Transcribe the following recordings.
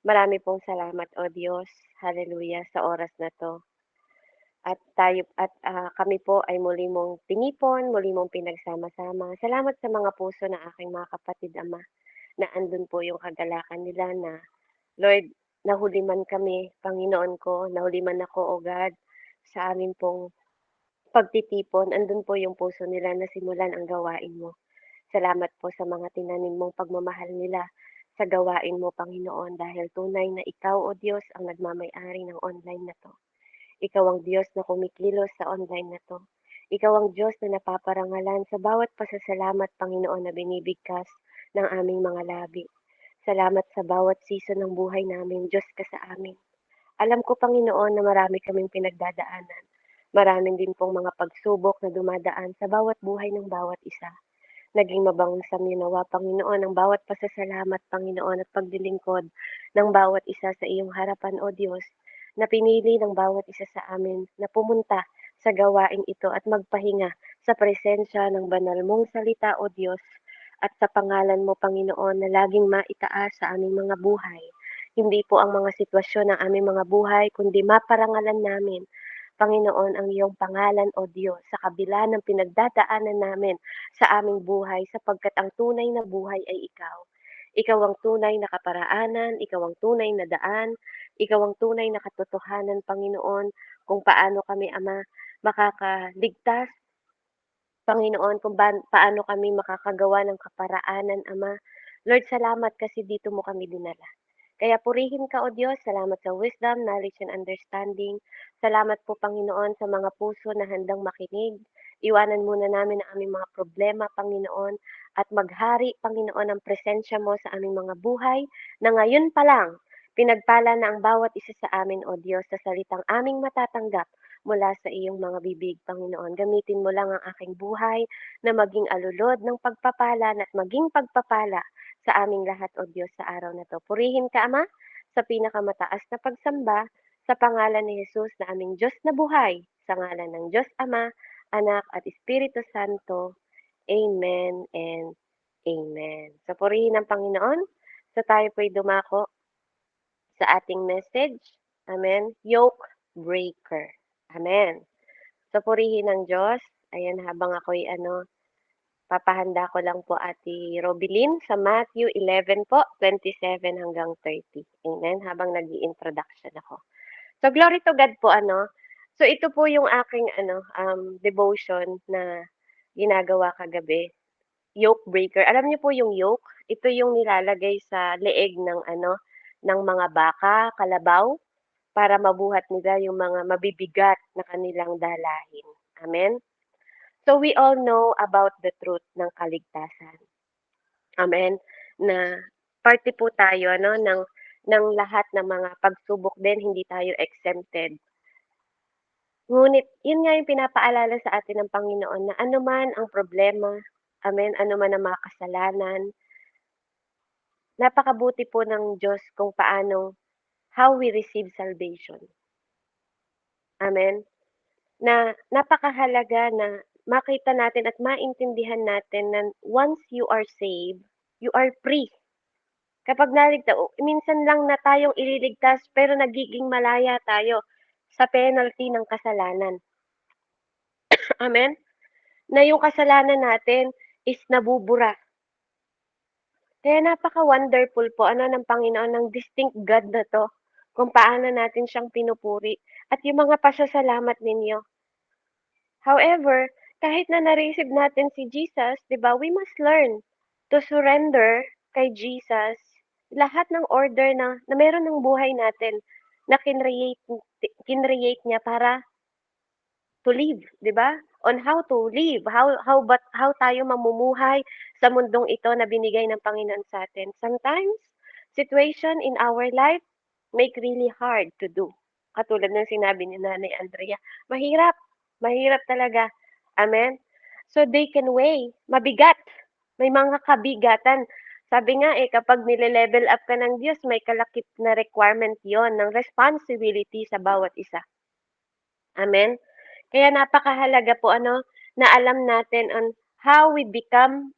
Marami pong salamat, O Diyos, hallelujah, sa oras na 'to. Kami po ay muli mong tinipon, muli mong pinagsama-sama. Salamat sa mga puso ng aking mga kapatid, Ama, na andun po yung kagalakan nila na, Lord, nahuli man kami, Panginoon ko, nahuli man ako, O God, sa amin pong pagtitipon, andun po yung puso nila na simulan ang gawain mo. Salamat po sa mga tinanim mong pagmamahal nila sa gawain mo, Panginoon, dahil tunay na ikaw, O Diyos, ang nagmamay-ari ng online na 'to. Ikaw ang Diyos na kumikilos sa online na 'to. Ikaw ang Diyos na napaparangalan sa bawat pasasalamat, Panginoon, na binibigkas ng aming mga labi. Salamat sa bawat season ng buhay namin, Diyos ka sa amin. Alam ko, Panginoon, na marami kaming pinagdadaanan. Maraming din pong mga pagsubok na dumadaan sa bawat buhay ng bawat isa. Naging mabangong nawa, Panginoon, ang bawat pasasalamat, Panginoon, at paglilingkod ng bawat isa sa iyong harapan, O Diyos, na pinili ng bawat isa sa amin na pumunta sa gawaing ito at magpahinga sa presensya ng banal mong salita, O Diyos, at sa pangalan mo, Panginoon, na laging maitaas sa aming mga buhay. Hindi po ang mga sitwasyon ng aming mga buhay, kundi maparangalan namin, Panginoon, ang iyong pangalan, O Diyos, sa kabila ng pinagdadaanan namin sa aming buhay, sapagkat ang tunay na buhay ay ikaw. Ikaw ang tunay na kaparaanan, ikaw ang tunay na daan, ikaw ang tunay na katotohanan, Panginoon, kung paano kami, Ama, makakaligtas, Panginoon, kung paano kami makakagawa ng kaparaanan, Ama. Lord, salamat kasi dito mo kami dinala. Kaya purihin ka, O Diyos, salamat sa wisdom, knowledge, and understanding. Salamat po, Panginoon, sa mga puso na handang makinig. Iwanan muna namin ang aming mga problema, Panginoon, at maghari, Panginoon, ang presensya mo sa aming mga buhay, na ngayon pa lang, pinagpala na ang bawat isa sa amin, O Diyos, sa salitang aming matatanggap mula sa iyong mga bibig, Panginoon. Gamitin mo lang ang aking buhay na maging alulod ng pagpapala at maging pagpapala sa aming lahat, O Diyos, sa araw na to. Purihin ka, Ama, sa pinakamataas na pagsamba, sa pangalan ni Jesus na aming Diyos na buhay, sa ngalan ng Diyos Ama, Anak at Espiritu Santo. Amen and Amen. So purihin ang Panginoon. So tayo po'y dumako sa ating message. Amen. Yoke breaker. Amen. So purihin ng Diyos. Ayan, habang ako'y papahanda ko lang po Ate Robilyn sa Matthew 11 po, 27 hanggang 30. Amen. Habang nag-i-introduction ako. So glory to God po So ito po yung aking devotion na ginagawa kagabi. Yoke breaker. Alam niyo po yung yoke? Ito yung nilalagay sa leeg ng ng mga baka, kalabaw, para mabuhat nila yung mga mabibigat na kanilang dalahin. Amen? So we all know about the truth ng kaligtasan. Amen? Na parte po tayo ng lahat ng mga pagsubok din, hindi tayo exempted. Ngunit yun nga yung pinapaalala sa atin ng Panginoon na anuman ang problema, amen, anuman ang mga kasalanan, napakabuti po ng Diyos kung paano how we receive salvation. Amen? Na napakahalaga na makita natin at maintindihan natin na once you are saved, you are free. Kapag minsan lang na tayong ililigtas pero nagiging malaya tayo sa penalty ng kasalanan. Amen? Na yung kasalanan natin is nabubura. Kaya napaka-wonderful po ng Panginoon ng distinct God na 'to, kung paano natin siyang pinupuri at yung mga pasasalamat ninyo. However, kahit na na-receive natin si Jesus, 'di ba, we must learn to surrender kay Jesus lahat ng order na meron ng buhay natin na kinreate niya para to live, 'di ba? On how to live, how tayo mamumuhay sa mundong ito na binigay ng Panginoon sa atin. Sometimes, situation in our life make really hard to do. Katulad ng sinabi ni Nanay Andrea, mahirap, mahirap talaga. Amen? So they can weigh, mabigat, may mga kabigatan. Sabi nga kapag nile-level up ka ng Diyos, may kalakip na requirement yon ng responsibility sa bawat isa. Amen? Kaya napakahalaga po na alam natin on how we become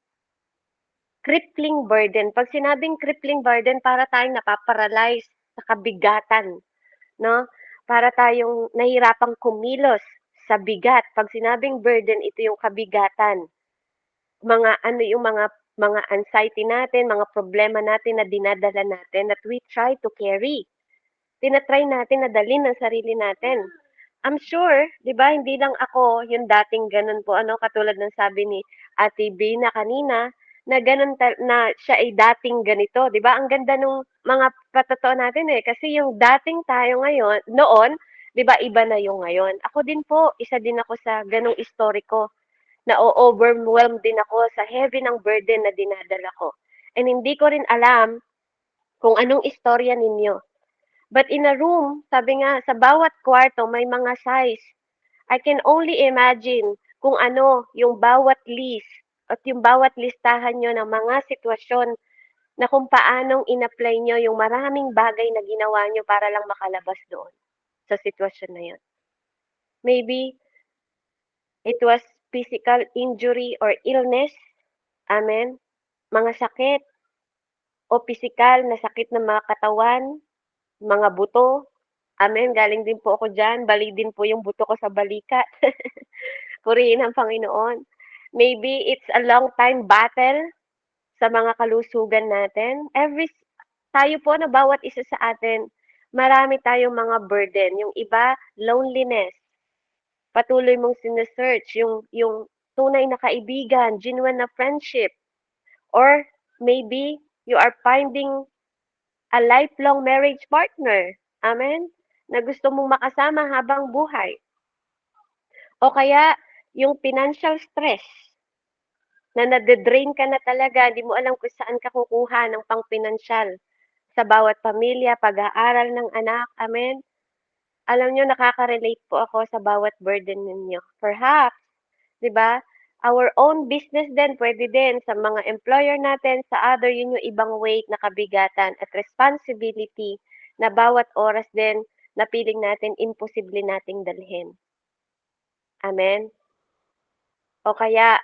crippling burden. 'Pag sinabing crippling burden, para tayong napaparalyze sa kabigatan, 'no? Para tayong nahihirapang kumilos sa bigat. 'Pag sinabing burden, ito yung kabigatan. Mga ano yung mga anxiety natin, mga problema natin na dinadala natin that we try to carry. Tina-try natin na dalhin ng sarili natin. I'm sure, 'di ba, hindi lang ako yung dating gano'n po ano, katulad ng sabi ni Ate Bina kanina, na gano'n na siya ay dating ganito, 'di ba? Ang ganda nung mga patotoo natin, eh, kasi yung dating tayo ngayon noon, 'di ba, iba na yung ngayon. Ako din po, isa din ako sa gano'ng istoriko, na-o-overwhelmed din ako sa heavy ng burden na dinadala ko. And hindi ko rin alam kung anong istorya ninyo. But in a room, sabi nga, sa bawat kwarto may mga size. I can only imagine kung ano yung bawat list at yung bawat listahan nyo ng mga sitwasyon na kung paanong in-apply nyo yung maraming bagay na ginawa nyo para lang makalabas doon sa sitwasyon na yun. Maybe it was physical injury or illness, amen, mga sakit o physical na sakit ng mga katawan, mga buto, amen, galing din po ako diyan, bali din po yung buto ko sa balikat. Purihin ang Panginoon. Maybe it's a long time battle sa mga kalusugan natin. Tayo po na bawat isa sa atin, marami tayong mga burden. Yung iba, loneliness. Patuloy mong sinesearch yung tunay na kaibigan, genuine na friendship. Or maybe you are finding a lifelong marriage partner. Amen? Na gusto mong makasama habang buhay. O kaya, yung financial stress na nade-drain ka na talaga, di mo alam kung saan ka kukuha ng pang-pinansyal sa bawat pamilya, pag-aaral ng anak. Amen? Alam nyo, nakaka-relate po ako sa bawat burden ninyo. Perhaps, di ba, our own business din, pwede din sa mga employer natin, sa other, yun yung ibang weight na kabigatan at responsibility na bawat oras din na piling natin imposible nating dalhin. Amen? O kaya,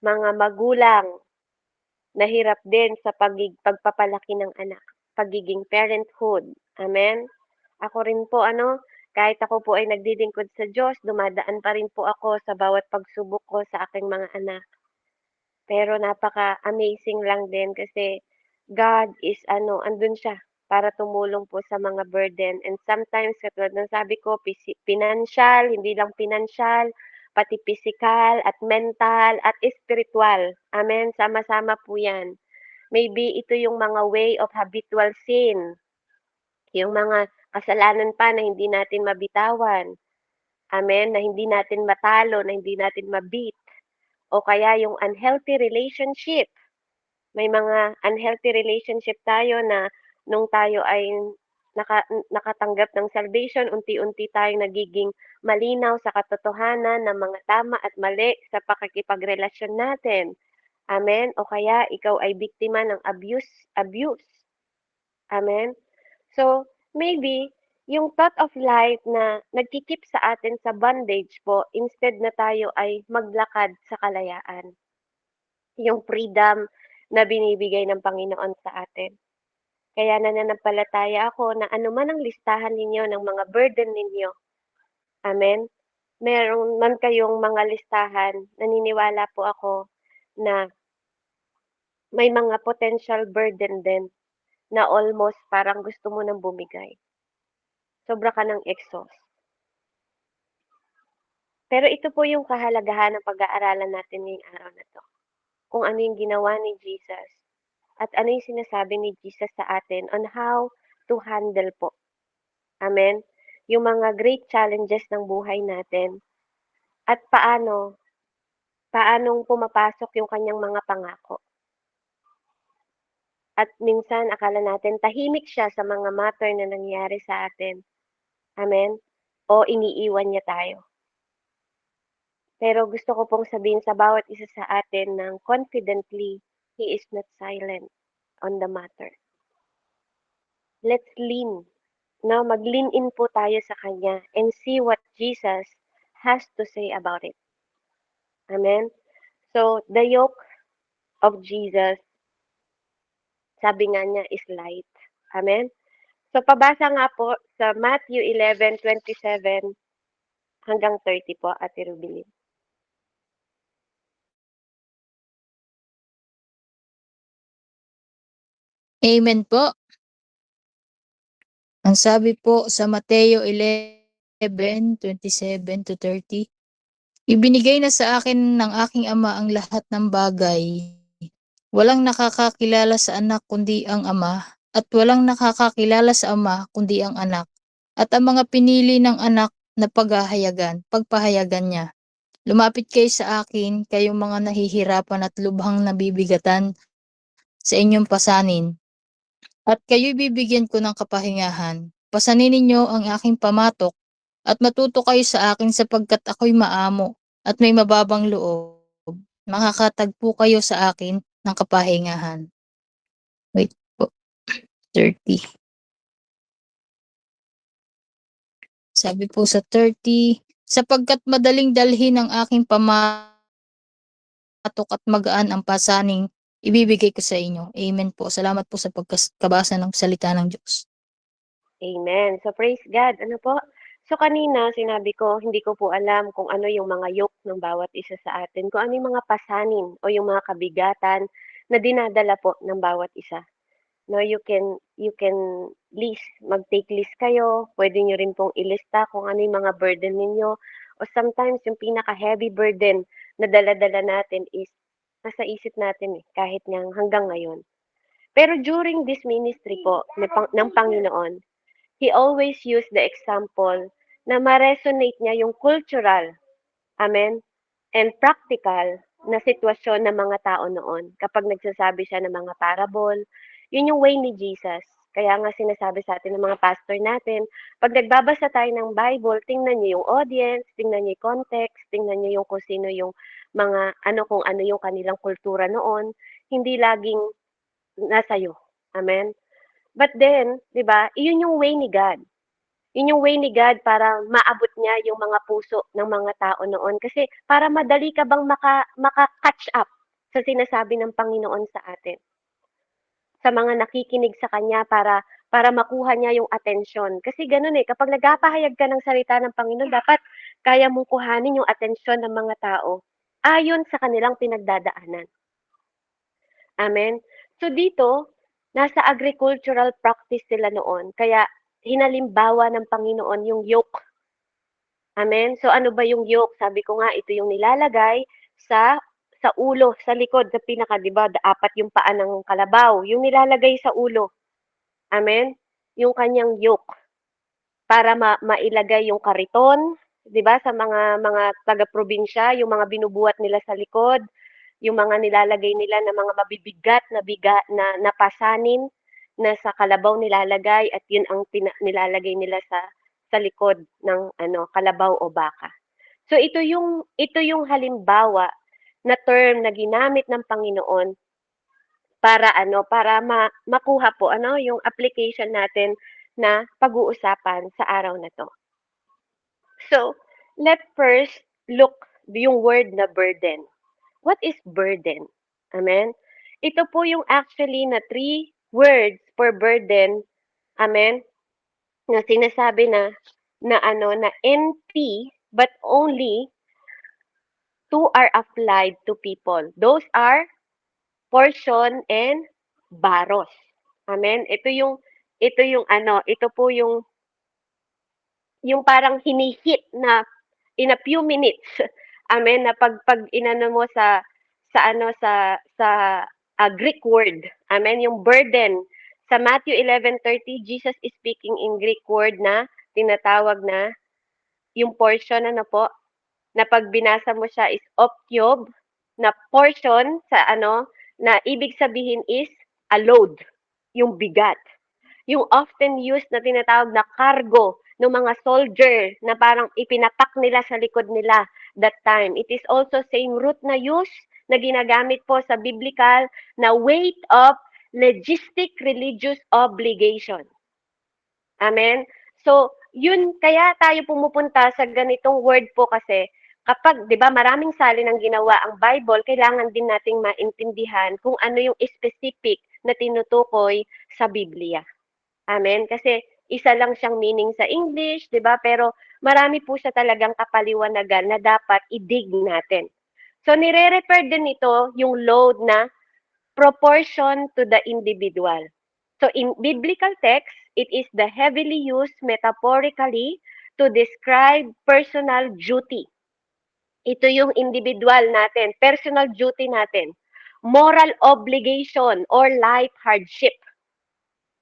mga magulang, nahirap din sa pagpapalaki ng anak, pagiging parenthood. Amen? Ako rin po, ano, kahit ako po ay nagdilingkod sa Diyos, dumadaan pa rin po ako sa bawat pagsubok ko sa aking mga anak. Pero napaka-amazing lang din kasi God is ano, andun siya para tumulong po sa mga burden. And sometimes, katulad ng sabi ko, financial, hindi lang financial, pati physical at mental at spiritual. Amen? Sama-sama po yan. Maybe ito yung mga way of habitual sin. Yung mga kasalanan pa na hindi natin mabitawan. Amen? Na hindi natin matalo, na hindi natin mabit. O kaya yung unhealthy relationship. May mga unhealthy relationship tayo na nung tayo ay nakatanggap ng salvation, unti-unti tayong nagiging malinaw sa katotohanan ng mga tama at mali sa pakikipagrelasyon natin. Amen? O kaya ikaw ay biktima ng abuse. Amen? So, maybe, yung thought of life na nagkikip sa atin sa bondage po, instead na tayo ay maglakad sa kalayaan. Yung freedom na binibigay ng Panginoon sa atin. Kaya nananampalataya ako na anuman ang listahan ninyo ng mga burden ninyo, amen, meron man kayong mga listahan, naniniwala po ako na may mga potential burden din na almost parang gusto mo nang bumigay. Sobra ka ng exhaust. Pero ito po yung kahalagahan ng pag-aaralan natin ngayong araw na 'to, kung ano yung ginawa ni Jesus at ano yung sinasabi ni Jesus sa atin on how to handle po, amen, yung mga great challenges ng buhay natin at paanong pumapasok yung kanyang mga pangako. At minsan akala natin tahimik siya sa mga matter na nangyayari sa atin, amen, o iniiwan niya tayo. Pero gusto ko pong sabihin sa bawat isa sa atin ng confidently, He is not silent on the matter. Let's lean, no? Mag-lean in po tayo sa Kanya and see what Jesus has to say about it. Amen? So, the yoke of Jesus sabi nga niya is light. Amen? So pabasa nga po sa Matthew 11:27 hanggang 30 po, Ate Rubilin. Amen po. Ang sabi po sa Mateo 11:27 to 30, ibinigay na sa akin ng aking Ama ang lahat ng bagay. Walang nakakakilala sa anak kundi ang Ama, at walang nakakakilala sa Ama kundi ang anak, at ang mga pinili ng anak na pagpahayagan niya. Lumapit kayo sa akin, kayong mga nahihirapan at lubhang nabibigatan sa inyong pasanin, at kayo'y bibigyan ko ng kapahingahan. Pasanin ninyo ang aking pamatok, at matuto kayo sa akin sapagkat ako'y maamo at may mababang loob. Makakatagpo kayo sa akin ng kapahingahan. Wait po. 30. Sabi po sa 30, sapagkat madaling dalhin ang aking pamatok at magaan ang pasaning ibibigay ko sa inyo. Amen po. Salamat po sa pagkabasa ng salita ng Diyos. Amen. So praise God. Ano po? So kanina sinabi ko, hindi ko po alam kung ano yung mga yoke ng bawat isa sa atin, kung ano yung mga pasanin o yung mga kabigatan na dinadala po ng bawat isa. No, you can list, mag-take list kayo. Pwede niyo rin pong ilista kung ano yung mga burden ninyo. O sometimes yung pinaka-heavy burden na dala-dala natin is nasa isip natin kahit hanggang ngayon. Pero during this ministry po ng Panginoon, He always used the example na ma-resonate niya yung cultural, amen, and practical na sitwasyon ng mga tao noon. Kapag nagsasabi siya ng mga parable, yun yung way ni Jesus. Kaya nga sinasabi sa atin ng mga pastor natin, pag nagbabasa tayo ng Bible, tingnan niyo yung audience, tingnan niyo yung context, tingnan niyo yung kung sino yung mga kung ano yung kanilang kultura noon, hindi laging nasa iyo. Amen? But then, 'di ba, iyon yung way ni God. Yun yung way ni God para maabot niya yung mga puso ng mga tao noon. Kasi para madali ka bang maka-catch up sa sinasabi ng Panginoon sa atin. Sa mga nakikinig sa Kanya para makuha niya yung atensyon. Kasi ganun kapag nagpapahayag ka ng salita ng Panginoon, dapat kaya mong kuhanin yung atensyon ng mga tao ayon sa kanilang pinagdadaanan. Amen? So dito, nasa agricultural practice sila noon. Kaya hinalimbawa ng Panginoon yung yoke. Amen? So ano ba yung yoke? Sabi ko nga, ito yung nilalagay sa ulo, sa likod, sa pinaka, di ba, apat yung paa ng kalabaw. Yung nilalagay sa ulo. Amen? Yung kanyang yoke. Para mailagay yung kariton, di ba, sa mga taga-probinsya, yung mga binubuhat nila sa likod, yung mga nilalagay nila na mga mabibigat na pasanin na sa kalabaw nilalagay at yun ang nilalagay nila sa likod ng kalabaw o baka. So ito yung halimbawa na term na ginamit ng Panginoon para makuha po yung application natin na pag-uusapan sa araw na to. So, let's first look yung word na burden. What is burden? Amen? Ito po yung actually na 3 words for burden. Amen? Na sinasabi na NP but only 2 are applied to people. Those are portion and baros. Amen? Ito po yung parang hinihit na in a few minutes. Amen, na pag inano mo sa Greek word. Amen, yung burden. Sa Matthew 11:30, Jesus is speaking in Greek word na tinatawag na yung portion na pag binasa mo siya is optiob, na portion na ibig sabihin is a load, yung bigat. Yung often used na tinatawag na cargo ng mga soldier na parang ipinapak nila sa likod nila that time. It is also same root na use na ginagamit po sa biblical na weight of logistic religious obligation. Amen? So, yun, kaya tayo pumupunta sa ganitong word po kasi kapag, di ba, maraming salin ang ginawa ang Bible, kailangan din nating maintindihan kung ano yung specific na tinutukoy sa Biblia. Amen? Kasi isa lang siyang meaning sa English, 'di ba? Pero marami po siya talagang kapaliwanagan na dapat i-dig natin. So nire-refer din ito yung load na proportion to the individual. So in biblical text, it is the heavily used metaphorically to describe personal duty. Ito yung individual natin, personal duty natin, moral obligation or life hardship.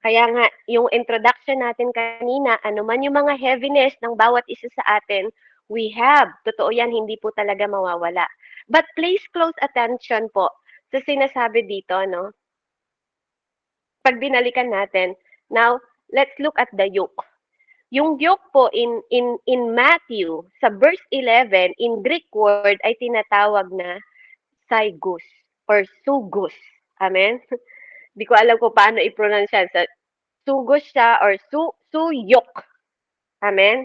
Kaya nga, yung introduction natin kanina, ano man yung mga heaviness ng bawat isa sa atin, we have. Totoo yan, hindi po talaga mawawala. But please close attention po sa sinasabi dito, no? Pag binalikan natin, now, let's look at the yoke. Yung yoke po in Matthew, sa verse 11, in Greek word ay tinatawag na Sygus or Sugus. Amen? Di ko alam kung paano i-pronounce yan. Sa Sugus siya or suyok. Amen?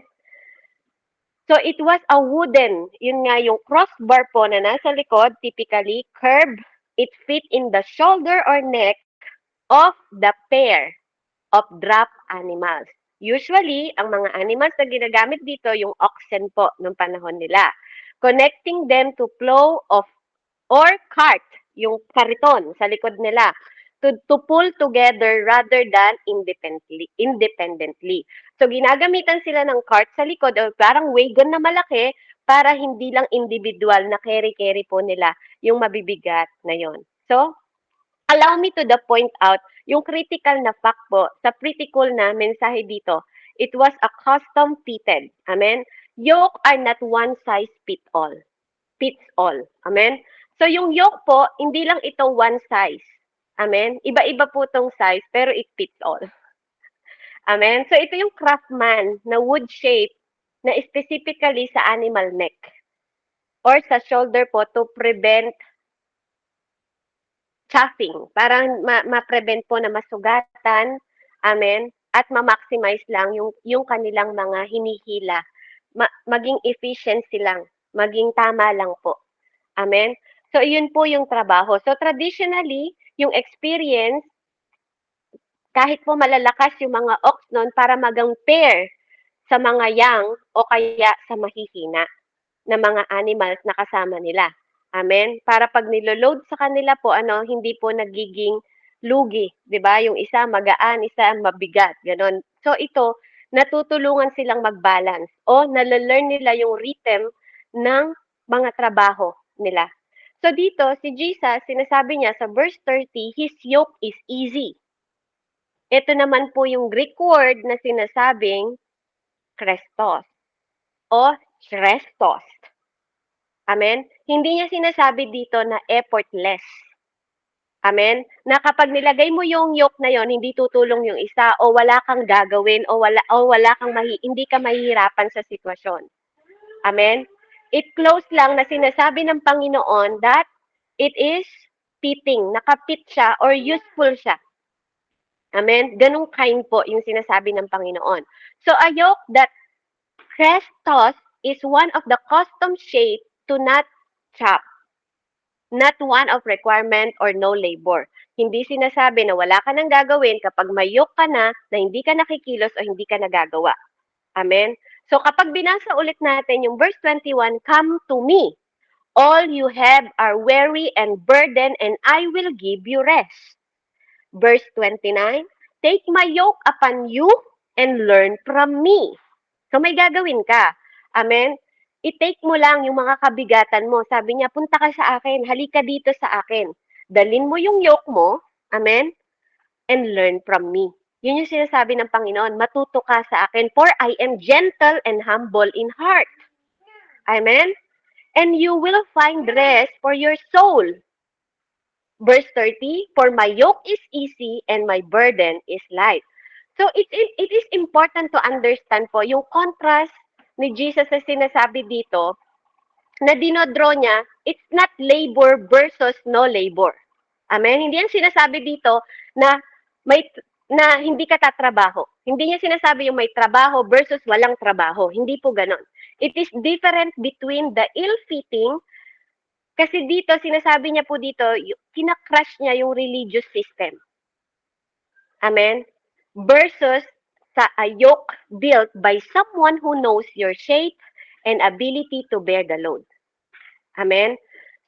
So it was a wooden, yun nga yung crossbar po na nasa likod, typically curved. It fit in the shoulder or neck of the pair of drop animals. Usually, ang mga animals na ginagamit dito, yung oxen po nung panahon nila. Connecting them to plow of or cart, yung kariton sa likod nila, to pull together rather than independently. So, ginagamitan sila ng cart sa likod o parang wagon na malaki para hindi lang individual na carry-carry po nila yung mabibigat na yon. So, allow me to point out yung critical na fact po sa pretty cool na mensahe dito. It was a custom fitted. Amen? Yoke are not one size fits all. Amen? So yung yoke po, hindi lang ito one size. Amen? Iba-iba po tong size, pero it fits all. Amen? So ito yung craftsman na wood shape na specifically sa animal neck or sa shoulder po to prevent chafing. Parang ma-prevent po na masugatan. Amen? At ma-maximize lang yung kanilang mga hinihila. Maging efficiency lang. Maging tama lang po. Amen? So, yun po yung trabaho. So, traditionally, yung experience, kahit po malalakas yung mga ox noon para magang pair sa mga young o kaya sa mahihina na mga animals na kasama nila. Amen? Para pag niloload sa kanila po, hindi po nagiging lugi. 'Di ba? Yung isa magaan, isa mabigat. Ganon. So, ito, natutulungan silang mag-balance o nalalearn nila yung rhythm ng mga trabaho nila. So dito, si Jesus, sinasabi niya sa verse 30, His yoke is easy. Ito naman po yung Greek word na sinasabing Christos o Chrestos. Amen? Hindi niya sinasabi dito na effortless. Amen? Na kapag nilagay mo yung yoke na yon, hindi tutulong yung isa o wala kang gagawin o wala kang hindi ka mahihirapan sa sitwasyon. Amen? It close lang na sinasabi ng Panginoon that it is fitting, nakapit siya or useful siya. Amen? Ganong kind po yung sinasabi ng Panginoon. So a yoke that Christos is one of the custom shape to not chop. Not one of requirement or no labor. Hindi sinasabi na wala ka nang gagawin kapag may yoke ka na hindi ka nakikilos o hindi ka nagagawa. Amen? So kapag binasa ulit natin yung verse 21, Come to me, all you have are weary and burdened, and I will give you rest. Verse 29, Take my yoke upon you and learn from me. So may gagawin ka. Amen? I-take mo lang yung mga kabigatan mo. Sabi niya, punta ka sa akin, halika dito sa akin. Dalin mo yung yoke mo, amen? And learn from me. Yun yung sinasabi ng Panginoon, matuto ka sa akin, for I am gentle and humble in heart. Amen? And you will find rest for your soul. Verse 30, for my yoke is easy and my burden is light. So it is important to understand po yung contrast ni Jesus na sinasabi dito na dinodraw niya, it's not labor versus no labor. Amen? Hindi yan sinasabi dito na hindi ka tatrabaho. Hindi niya sinasabi yung may trabaho versus walang trabaho. Hindi po ganon. It is different between the ill-fitting, kasi dito, sinasabi niya po dito, kinakrush niya yung religious system. Amen? Versus sa a yoke built by someone who knows your shape and ability to bear the load. Amen?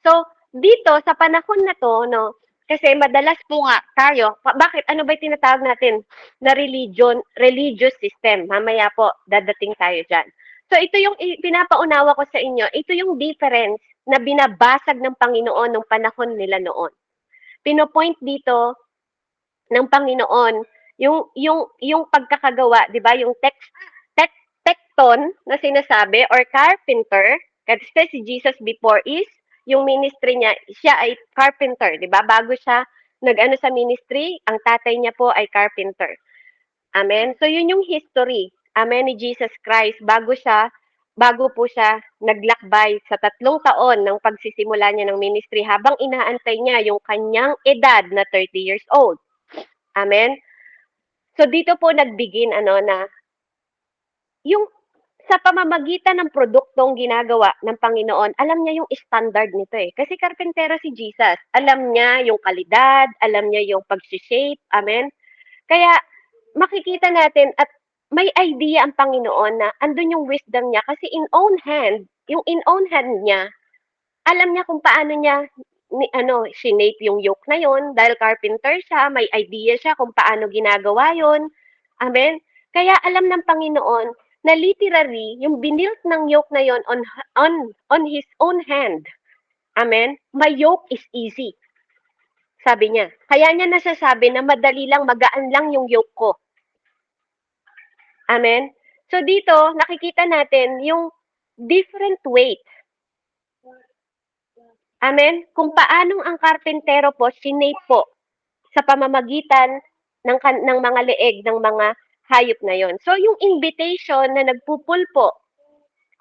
So, dito sa panahon na to, no, kasi madalas po nga tayo, bakit ano ba yung tinatawag natin na religious system? Mamaya po, dadating tayo dyan. So, ito yung pinapaunawa ko sa inyo, ito yung difference na binabasag ng Panginoon nung panahon nila noon. Pinopoint dito ng Panginoon yung pagkakagawa, 'di ba? Yung tekton na sinasabi or carpenter, kasi si Jesus before is yung ministry niya, siya ay carpenter, 'di ba? Bago siya nag-ano sa ministry, ang tatay niya po ay carpenter. Amen. So yun yung history. Amen ni Jesus Christ bago po siya naglakbay sa 3 taon ng pagsisimula niya ng ministry habang inaantay niya yung kanyang edad na 30 years old. Amen. So dito po nagbigin na yung sa pamamagitan ng produktong ginagawa ng Panginoon, alam niya yung standard nito eh. Kasi karpentero si Jesus. Alam niya yung kalidad, alam niya yung pag-shape. Amen? Kaya makikita natin at may idea ang Panginoon na andun yung wisdom niya kasi yung in own hand niya, alam niya kung paano niya shape yung yoke na yon dahil carpenter siya, may idea siya kung paano ginagawa yon. Amen? Kaya alam ng Panginoon na literally, yung binilt ng yoke na yon on His own hand. Amen? My yoke is easy. Sabi niya. Kaya niya nasasabi na madali lang, magaan lang yung yoke ko. Amen? So dito, nakikita natin yung different weight. Amen? Kung paanong ang karpentero po, sinape po sa pamamagitan ng mga leeg ng mga hayop na yon. So yung invitation na nagpupulpo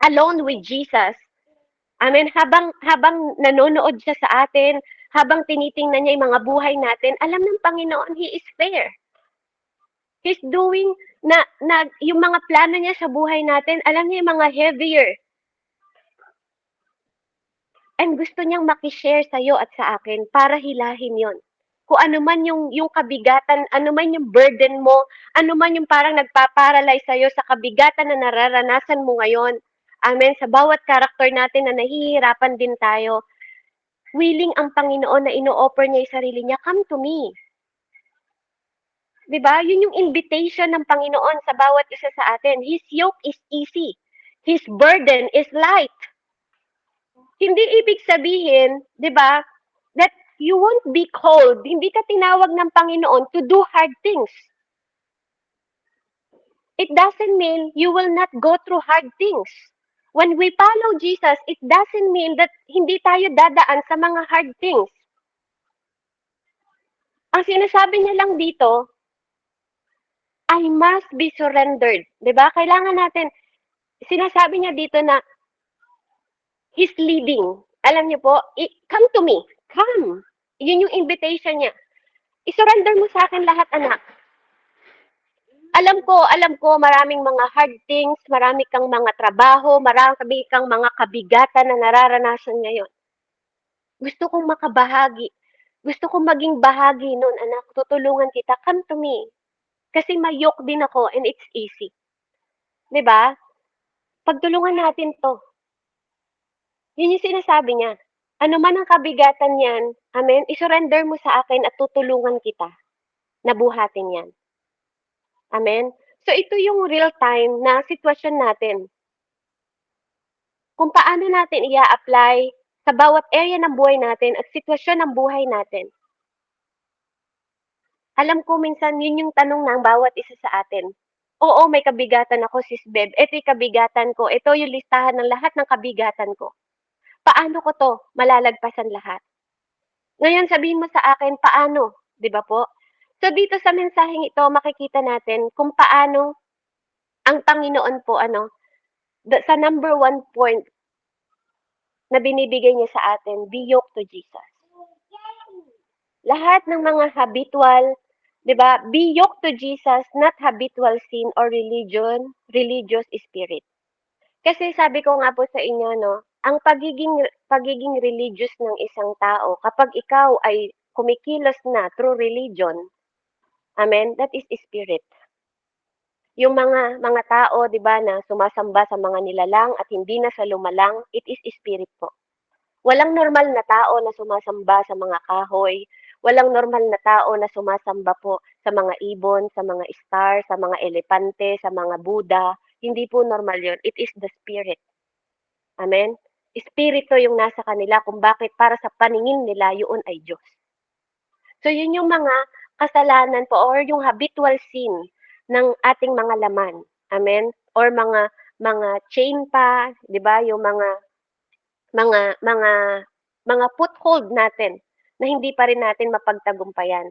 alone with Jesus, amen, habang nanonood siya sa atin, habang tinitingnan niya yung mga buhay natin, alam ng Panginoon, He is fair. He's doing na yung mga plano niya sa buhay natin, alam niya yung mga heavier. And gusto niyang makishare sa iyo at sa akin para hilahin yon. Kung ano man yung kabigatan, ano man yung burden mo, ano man yung parang nagpa-paralyze sa iyo sa kabigatan na nararanasan mo ngayon. Amen. Sa bawat karakter natin na nahihirapan din tayo, willing ang Panginoon na ino-offer niya yung sarili niya, come to me. 'Di ba? Yun yung invitation ng Panginoon sa bawat isa sa atin. His yoke is easy. His burden is light. Hindi ibig sabihin, 'di ba, that you won't be called. Hindi ka tinawag ng Panginoon to do hard things. It doesn't mean you will not go through hard things. When we follow Jesus, it doesn't mean that hindi tayo dadaan sa mga hard things. Ang sinasabi niya lang dito, I must be surrendered. 'Di ba? Kailangan natin, sinasabi niya dito na He's leading. Alam niyo po, come to me. Come. Yun yung invitation niya. I-surrender mo sa akin lahat, anak. Alam ko, maraming mga hard things, marami kang mga trabaho, marami kang mga kabigatan na nararanasan ngayon. Gusto kong makabahagi. Gusto kong maging bahagi nun, anak. Tutulungan kita. Come to me. Kasi mayok din ako and it's easy. 'Di ba? Pagtulungan natin to. Yun yung sinasabi niya. Ano man ang kabigatan niyan, amen, isurrender mo sa akin at tutulungan kita na buhatin yan. Amen? So ito yung real time na sitwasyon natin. Kung paano natin i-apply sa bawat area ng buhay natin at sitwasyon ng buhay natin. Alam ko minsan yun yung tanong ng bawat isa sa atin. Oo, may kabigatan ako, sis Beb. Ito yung kabigatan ko. Ito yung listahan ng lahat ng kabigatan ko. Paano ko to malalagpasan lahat? Ngayon sabihin mo sa akin, paano? 'Di ba po? So dito sa mensaheng ito, makikita natin kung paano ang Panginoon po sa number 1 point na binibigay niya sa atin, be yoked to Jesus. Lahat ng mga habitual, 'di ba? Be yoked to Jesus, not habitual sin or religious spirit. Kasi sabi ko nga po sa inyo, ang pagiging religious ng isang tao, kapag ikaw ay kumikilos na through religion, Amen? That is spirit. Yung mga tao, 'di ba, na sumasamba sa mga nilalang at hindi na sa lumalang, it is spirit po. Walang normal na tao na sumasamba sa mga kahoy, walang normal na tao na sumasamba po sa mga ibon, sa mga star, sa mga elepante, sa mga Buddha. Hindi po normal 'yun. It is the spirit. Amen? Espiritu yung nasa kanila kung bakit para sa paningin nila yun ay Diyos. So yun yung mga kasalanan po or yung habitual sin ng ating mga laman. Amen? Or mga chain pa, 'di ba? Yung mga mga mga foothold natin na hindi pa rin natin mapagtagumpayan.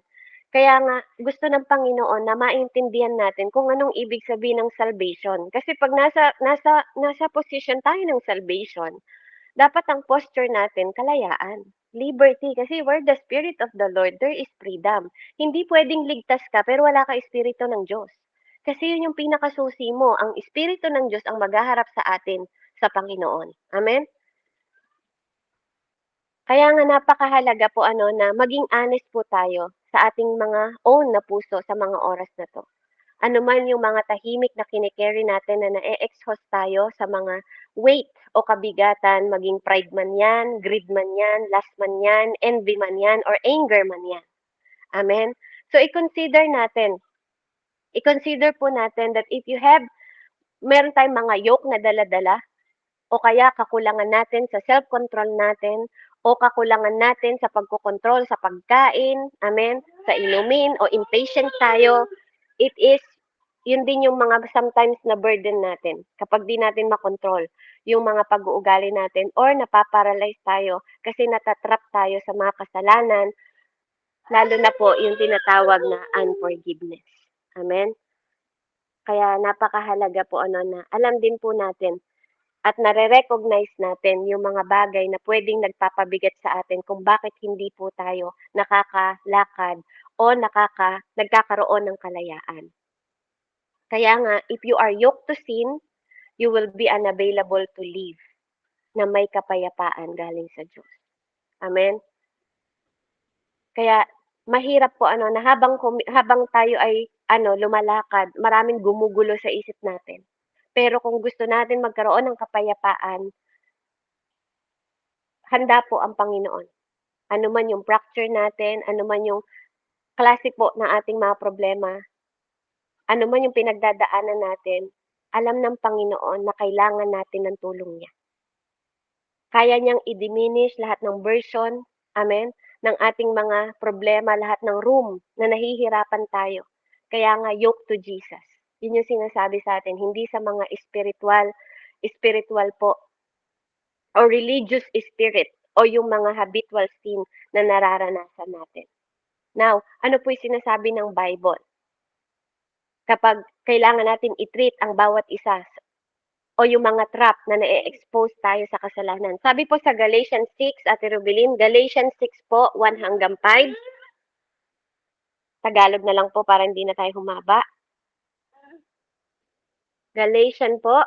Kaya nga gusto ng Panginoon na maintindihan natin kung anong ibig sabihin ng salvation. Kasi 'pag nasa position tayo ng salvation, dapat ang posture natin kalayaan, liberty, kasi where the spirit of the Lord, there is freedom. Hindi puwedeng ligtas ka pero wala ka espiritu ng Diyos. Kasi yun yung pinakasusi mo, ang espiritu ng Diyos ang maghaharap sa atin sa Panginoon. Amen? Kaya nga napakahalaga po na maging honest po tayo sa ating mga own na puso sa mga oras na 'to. Ano man yung mga tahimik na kini-carry natin na na-e-exhaust tayo sa mga weight o kabigatan, maging pride man 'yan, greed man 'yan, lust man 'yan, envy man 'yan, or anger man 'yan. Amen? So i-consider po natin that if you have meron tayong mga yoke na dala-dala o kaya kakulangan natin sa self-control natin o kakulangan natin sa pagkokontrol sa pagkain, amen, sa inumin o impatient tayo, it is yun din yung mga sometimes na burden natin kapag di natin makontrol yung mga pag-uugali natin or napaparalyze tayo kasi natatrap tayo sa mga kasalanan, lalo na po yung tinatawag na unforgiveness. Amen? Kaya napakahalaga po na alam din po natin at nare-recognize natin yung mga bagay na puwedeng nagpapabigat sa atin kung bakit hindi po tayo nakakalakad o nagkakaroon ng kalayaan. Kaya nga, if you are yoked to sin, you will be unavailable to live na may kapayapaan galing sa Diyos. Amen? Kaya mahirap po na habang tayo ay lumalakad, maraming gumugulo sa isip natin. Pero kung gusto natin magkaroon ng kapayapaan, handa po ang Panginoon. Ano man yung fracture natin, ano man yung klase po ng ating mga problema, ano man yung pinagdadaanan natin, alam ng Panginoon na kailangan natin ng tulong niya. Kaya niyang i-diminish lahat ng version, amen, ng ating mga problema, lahat ng room na nahihirapan tayo. Kaya nga, yoke to Jesus. Yun yung sinasabi sa atin, hindi sa mga spiritual po, o religious spirit, o yung mga habitual sin na nararanasan natin. Now, ano po yung sinasabi ng Bible? Kapag kailangan natin i-treat ang bawat isa o yung mga trap na na-expose tayo sa kasalanan. Sabi po sa Galatians 6, Ate Rubilin, Galatians 6 po, 1 hanggang 5. Tagalog na lang po para hindi na tayo humaba. Galatians po,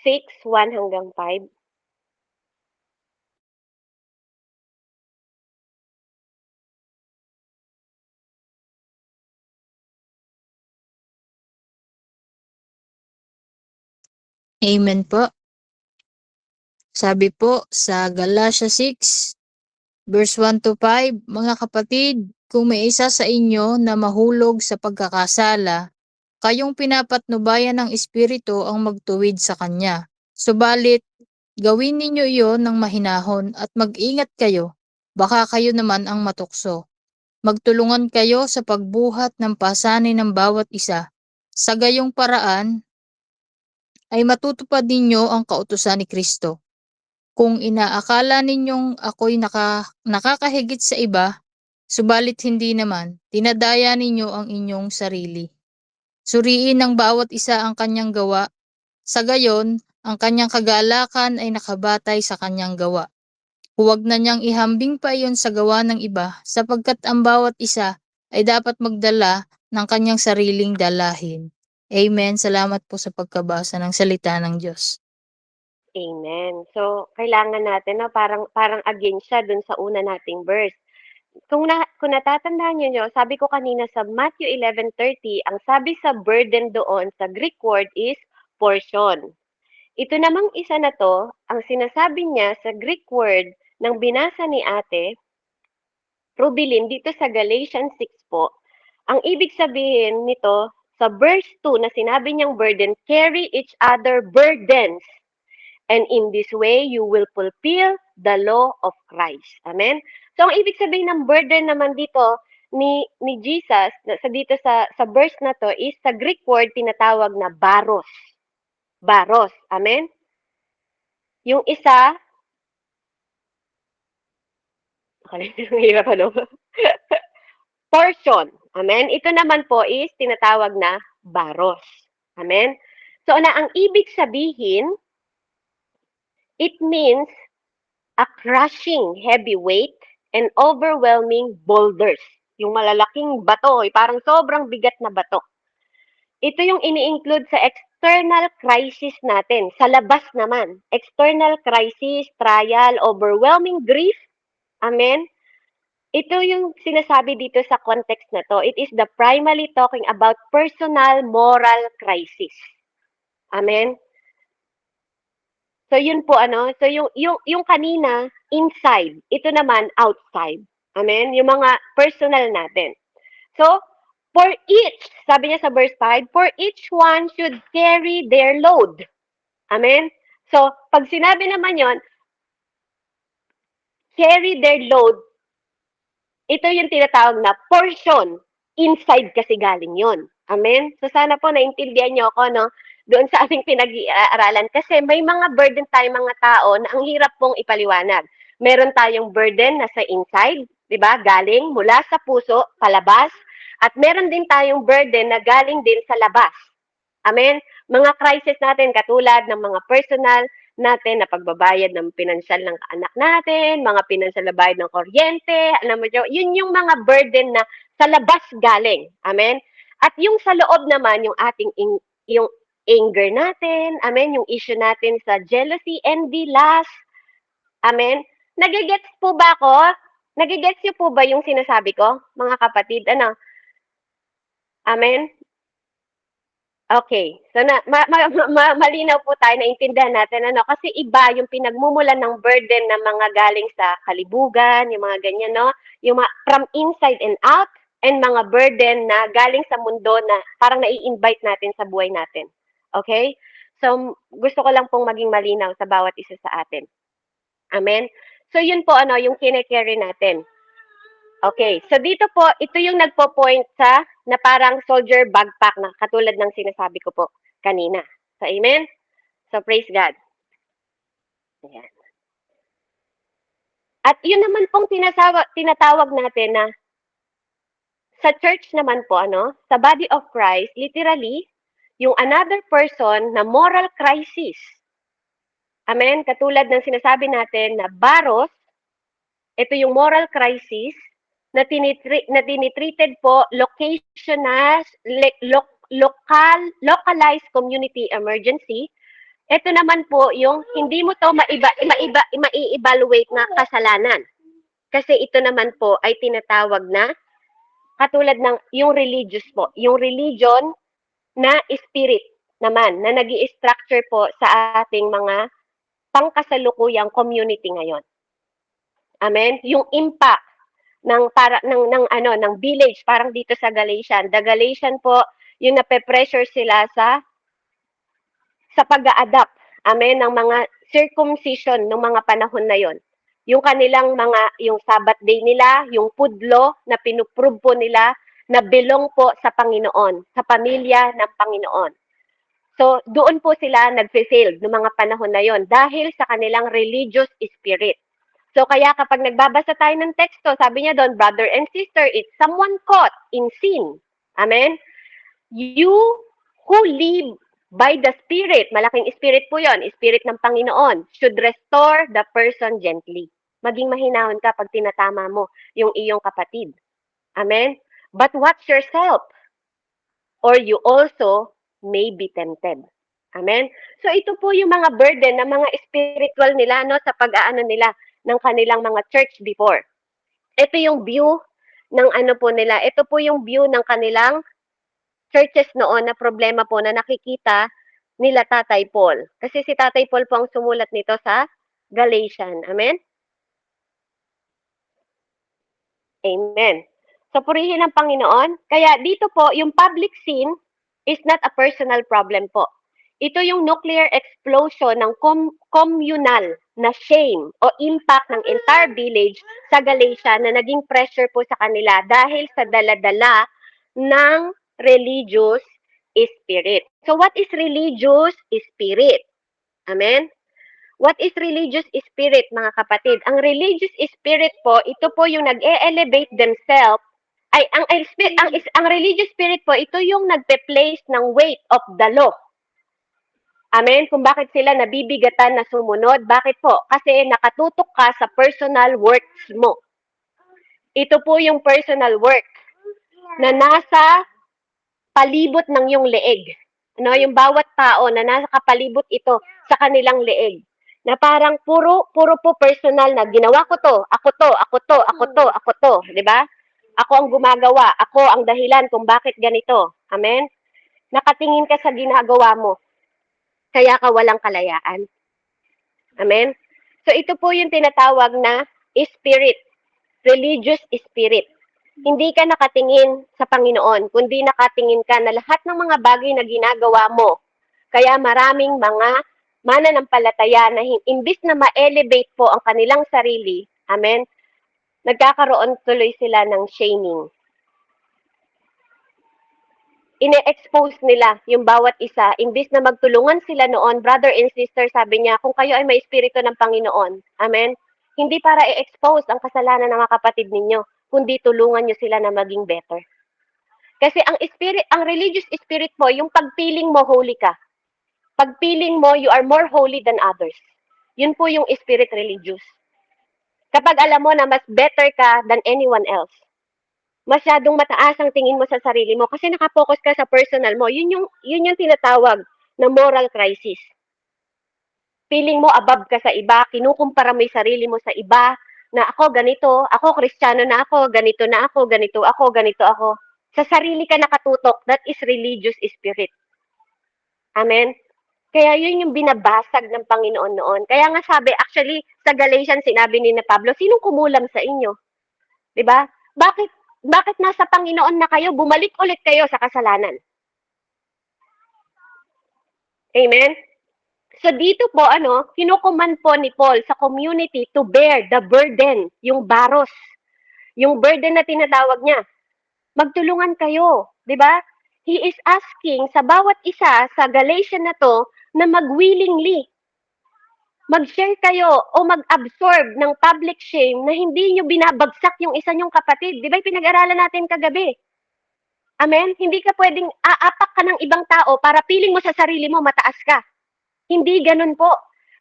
6, 1 hanggang 5. Amen po. Sabi po sa Galatia 6, verse 1 to 5, mga kapatid, kung may isa sa inyo na mahulog sa pagkakasala, kayong pinapatnubayan ng Espiritu ang magtuwid sa kanya. Subalit, gawin ninyo iyon ng mahinahon at mag-ingat kayo, baka kayo naman ang matukso. Magtulungan kayo sa pagbuhat ng pasanin ng bawat isa. Sa gayong paraan, ay matutupad ninyo ang kautusan ni Kristo. Kung inaakala ninyong ako'y nakakahigit sa iba, subalit hindi naman, dinadaya ninyo ang inyong sarili. Suriin ng bawat isa ang kanyang gawa, sa gayon, ang kanyang kagalakan ay nakabatay sa kanyang gawa. Huwag na niyang ihambing pa iyon sa gawa ng iba, sapagkat ang bawat isa ay dapat magdala ng kanyang sariling dalahin. Amen. Salamat po sa pagkabasa ng salita ng Diyos. Amen. So, kailangan natin, no, parang against siya dun sa una nating verse. Kung natatandaan niyo, sabi ko kanina sa Matthew 11:30, ang sabi sa burden doon sa Greek word is portion. Ito namang isa na to, ang sinasabi niya sa Greek word ng binasa ni Ate Rubilin dito sa Galatians 6 po, ang ibig sabihin nito sa verse 2 na sinabi niyang burden, carry each other burdens. And in this way, you will fulfill the law of Christ. Amen? So, ang ibig sabihin ng burden naman dito ni Jesus, dito sa verse na to, is sa Greek word tinatawag na baros. Baros. Amen? Yung isa, hirap ano? Portion. Amen? Ito naman po is tinatawag na baros. Amen? So, ang ibig sabihin, it means a crushing heavy weight and overwhelming boulders. Yung malalaking bato, parang sobrang bigat na bato. Ito yung ini-include sa external crisis natin. Sa labas naman, external crisis, trial, overwhelming grief. Amen? Ito yung sinasabi dito sa context na to. It is the primarily talking about personal moral crisis. Amen? So yun po so yung kanina inside, ito naman outside. Amen? Yung mga personal natin. So for each, sabi niya sa verse 5, for each one should carry their load. Amen? So pag sinabi naman yon, carry their load, ito yung tinatawag na portion. Inside kasi galing yon. Amen? So sana po naintindihan niyo ako, no? Doon sa ating pinag-iaralan. Kasi may mga burden tayong mga tao na ang hirap pong ipaliwanag. Meron tayong burden na sa inside, di ba? Galing mula sa puso, palabas. At meron din tayong burden na galing din sa labas. Amen? Mga crisis natin katulad ng mga personal natin na pagbabayad ng pinansyal ng anak natin, mga pinansyal na bayad ng kuryente, alam mo yun yung mga burden na sa labas galing. Amen? At yung sa loob naman, yung ating yung anger natin, amen, yung issue natin sa jealousy, envy, lust, amen. Nagigets po ba ako? Nagigets niyo po ba yung sinasabi ko, mga kapatid? Ano? Amen? Okay. So malinaw po tayo, naintindihan natin kasi iba yung pinagmumulan ng burden ng mga galing sa kalibugan, yung mga ganyan, no? Yung from inside and out, and mga burden na galing sa mundo na parang nai-invite natin sa buhay natin. Okay? So gusto ko lang pong maging malinaw sa bawat isa sa atin. Amen. So yun po yung kine-carry natin. Okay, so dito po, ito yung nagpo-point sa na parang soldier backpack na katulad ng sinasabi ko po kanina. So, amen? So, praise God. Ayan. At yun naman pong tinatawag natin na sa church naman po, sa body of Christ, literally, yung another person na moral crisis. Amen? Katulad ng sinasabi natin na baros, ito yung moral crisis, na tinitreated po localized community emergency. Ito naman po yung hindi mo to mai-evaluate na kasalanan. Kasi ito naman po ay tinatawag na katulad ng yung religious po, yung religion na spirit naman na nag-i-structure po sa ating mga pangkasalukuyang community ngayon. Amen? Yung impact ng village parang dito sa Galatian. The Galatian po, yung nape-pressure sila sa pag-a-adapt. Amen, ng mga circumcision ng mga panahon na yon. Yung kanilang yung Sabbath day nila, yung pudlo na pinuprove po nila na belong po sa Panginoon, sa pamilya ng Panginoon. So, doon po sila nagfe-fail ng mga panahon na yon dahil sa kanilang religious spirit. So, kaya kapag nagbabasa tayo ng teksto, sabi niya doon, brother and sister, it's someone caught in sin. Amen? You who live by the Spirit, malaking Spirit po yon, Spirit ng Panginoon, should restore the person gently. Maging mahinahon ka pag tinatama mo yung iyong kapatid. Amen? But watch yourself, or you also may be tempted. Amen? So ito po yung mga burden ng mga spiritual nila no, sa pag-aano nila ng kanilang mga church before. Ito yung view ng ano po nila. Ito po yung view ng kanilang churches noon na problema po na nakikita nila Tatay Paul. Kasi si Tatay Paul po ang sumulat nito sa Galatian. Amen? Amen. So purihin ang Panginoon. Kaya dito po, yung public sin is not a personal problem po. Ito yung nuclear explosion ng communal na shame o impact ng entire village sa Galatia na naging pressure po sa kanila dahil sa daladala ng religious spirit. So what is religious spirit? Amen? What is religious spirit, mga kapatid? Ang religious spirit po, ito po yung nag-e-elevate themselves. Ay, ang religious spirit po, ito yung nagpe-place ng weight of the law. Amen? Kung bakit sila nabibigatan na sumunod. Bakit po? Kasi nakatutok ka sa personal works mo. Ito po yung personal work na nasa palibot ng yung leeg. Ano, yung bawat tao na nasa kapalibot ito sa kanilang leeg. Na parang puro po personal na ginawa ko to, ako to, ako to, ako to, ako to, 'di ba? Ako ang gumagawa, ako ang dahilan kung bakit ganito. Amen? Nakatingin ka sa ginagawa mo. Kaya ka walang kalayaan. Amen? So ito po yung tinatawag na spirit, religious spirit. Hindi ka nakatingin sa Panginoon, kundi nakatingin ka na lahat ng mga bagay na ginagawa mo. Kaya maraming mga mananampalataya na imbis na ma-elevate po ang kanilang sarili, amen, nagkakaroon tuloy sila ng shaming. Ine-expose nila yung bawat isa. Imbis na magtulungan sila noon, brother and sister, sabi niya, kung kayo ay may espiritu ng Panginoon, amen, hindi para i-expose ang kasalanan ng mga kapatid ninyo, kundi tulungan nyo sila na maging better. Kasi ang religious spirit po, yung pagpiling mo holy ka. Pagpiling mo, you are more holy than others. Yun po yung spirit religious. Kapag alam mo na mas better ka than anyone else, masyadong mataas ang tingin mo sa sarili mo kasi nakapokus ka sa personal mo, yun yung tinatawag na moral crisis. Feeling mo above ka sa iba, kinukumpara mo yung sarili mo sa iba, na ako ganito, ako Kristiyano na ako, ganito na ako, ganito ako, ganito ako. Sa sarili ka nakatutok, that is religious spirit. Amen? Kaya yun yung binabasag ng Panginoon noon. Kaya nga sabi, actually, sa Galatians, sinabi ni Pablo, sinong kumulam sa inyo? Diba? Bakit nasa Panginoon na kayo, bumalik ulit kayo sa kasalanan? Amen? So dito po, kinukuman po ni Paul sa community to bear the burden, yung baros. Yung burden na tinatawag niya. Magtulungan kayo, di ba? He is asking sa bawat isa sa Galatian na to na mag-willingly mag-share kayo o mag-absorb ng public shame na hindi nyo binabagsak yung isa nyong kapatid. Di ba pinag-aralan natin kagabi? Amen? Hindi ka pwedeng aapak ka ng ibang tao para piling mo sa sarili mo mataas ka. Hindi ganun po.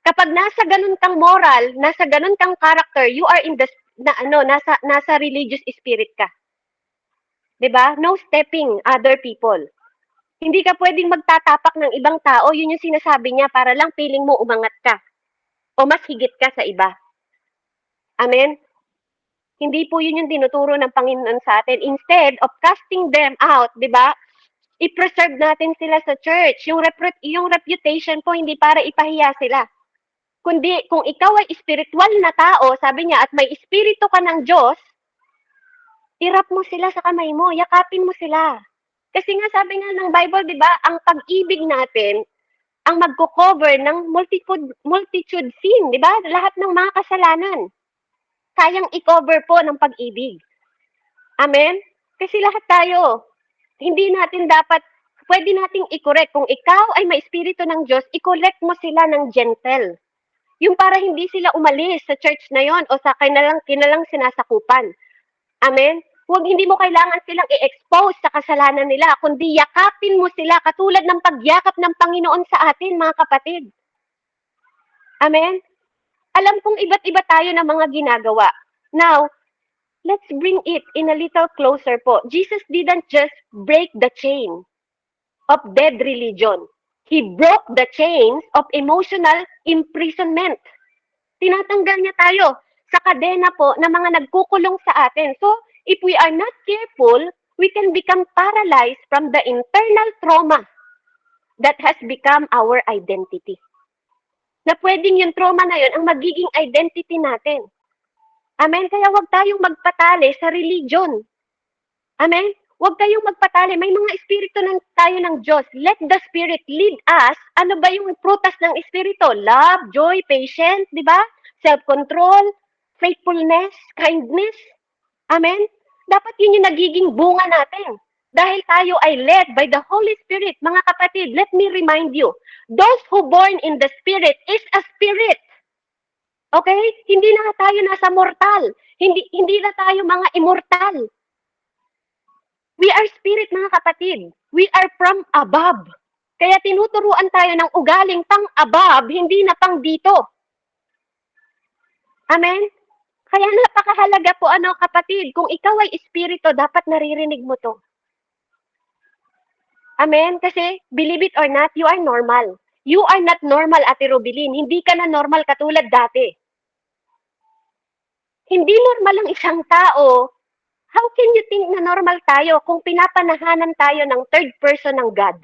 Kapag nasa ganun kang moral, nasa ganun kang character, you are in the nasa religious spirit ka. 'Di ba? No stepping other people. Hindi ka pwedeng magtatapak ng ibang tao, yun yung sinasabi niya para lang piling mo umangat ka o mas higit ka sa iba. Amen? Hindi po yun yung tinuturo ng Panginoon sa atin. Instead of casting them out, 'di ba? I-preserve natin sila sa church. Yung reputation po hindi para ipahiya sila. Kundi kung ikaw ay spiritual na tao, sabi niya, at may espiritu ka ng Diyos, irap mo sila sa kamay mo, yakapin mo sila. Kasi nga sabi nga ng Bible, di ba, ang pag-ibig natin, ang magko-cover ng multitude sin, di ba? Lahat ng mga kasalanan. Kayang i-cover po ng pag-ibig. Amen? Kasi lahat tayo, hindi natin dapat, pwede nating i-correct. Kung ikaw ay may espiritu ng Diyos, i-correct mo sila ng gentle. Yung para hindi sila umalis sa church na yon o sa kinalang sinasakupan. Amen? Hindi mo kailangan silang i-expose sa kasalanan nila, kundi yakapin mo sila katulad ng pagyakap ng Panginoon sa atin, mga kapatid. Amen? Alam kong iba't iba tayo ng mga ginagawa. Now, let's bring it in a little closer po. Jesus didn't just break the chain of dead religion. He broke the chains of emotional imprisonment. Tinatanggal niya tayo sa kadena po ng mga nagkukulong sa atin. So, if we are not careful, we can become paralyzed from the internal trauma that has become our identity. Na pwedeng yung trauma na yun ang magiging identity natin. Amen? Kaya huwag tayong magpatali sa religion. Amen? Huwag kayong magpatali. May mga espiritu ng tayo ng Diyos. Let the Spirit lead us. Ano ba yung prutas ng espiritu? Love, joy, patience, di ba? Self-control, faithfulness, kindness. Amen? Dapat yun yung nagiging bunga natin. Dahil tayo ay led by the Holy Spirit. Mga kapatid, let me remind you, those who born in the Spirit is a spirit. Okay? Hindi na tayo nasa mortal. Hindi na tayo mga immortal. We are spirit, mga kapatid. We are from above. Kaya tinuturuan tayo ng ugaling pang above, hindi na pang dito. Amen? Kaya napakahalaga po, kapatid, kung ikaw ay espiritu, dapat naririnig mo to. Amen? Kasi, believe it or not, you are normal. You are not normal, Ate Rubilin. Hindi ka na normal katulad dati. Hindi normal ang isang tao. How can you think na normal tayo kung pinapanahanan tayo ng third person ng God?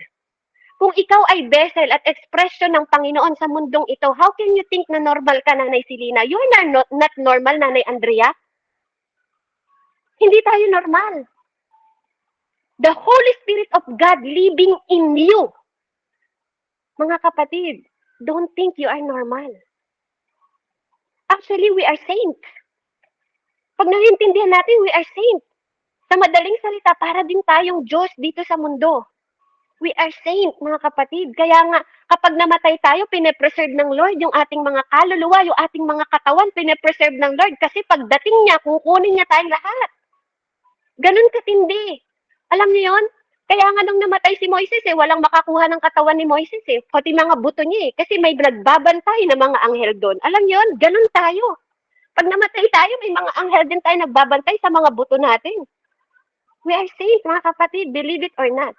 Kung ikaw ay vessel at expression ng Panginoon sa mundong ito, how can you think na normal ka, Nanay Silina? You are not normal, Nanay Andrea. Hindi tayo normal. The Holy Spirit of God living in you. Mga kapatid, don't think you are normal. Actually, we are saints. Pag naiintindihan natin, we are saints. Sa madaling salita, para din tayong Diyos dito sa mundo. We are saints, mga kapatid. Kaya nga, kapag namatay tayo, pinepreserve ng Lord yung ating mga kaluluwa, yung ating mga katawan, pinepreserve ng Lord. Kasi pagdating niya, kukunin niya tayong lahat. Ganun katindi. Alam niyo yun? Kaya nga nung namatay si Moises, walang makakuha ng katawan ni Moises, pati mga buto niya, kasi may nagbabantay na mga anghel doon. Alam niyo yun? Ganun tayo. Pag namatay tayo, may mga anghel din tayo nagbabantay sa mga buto natin. We are saints, mga kapatid, believe it or not.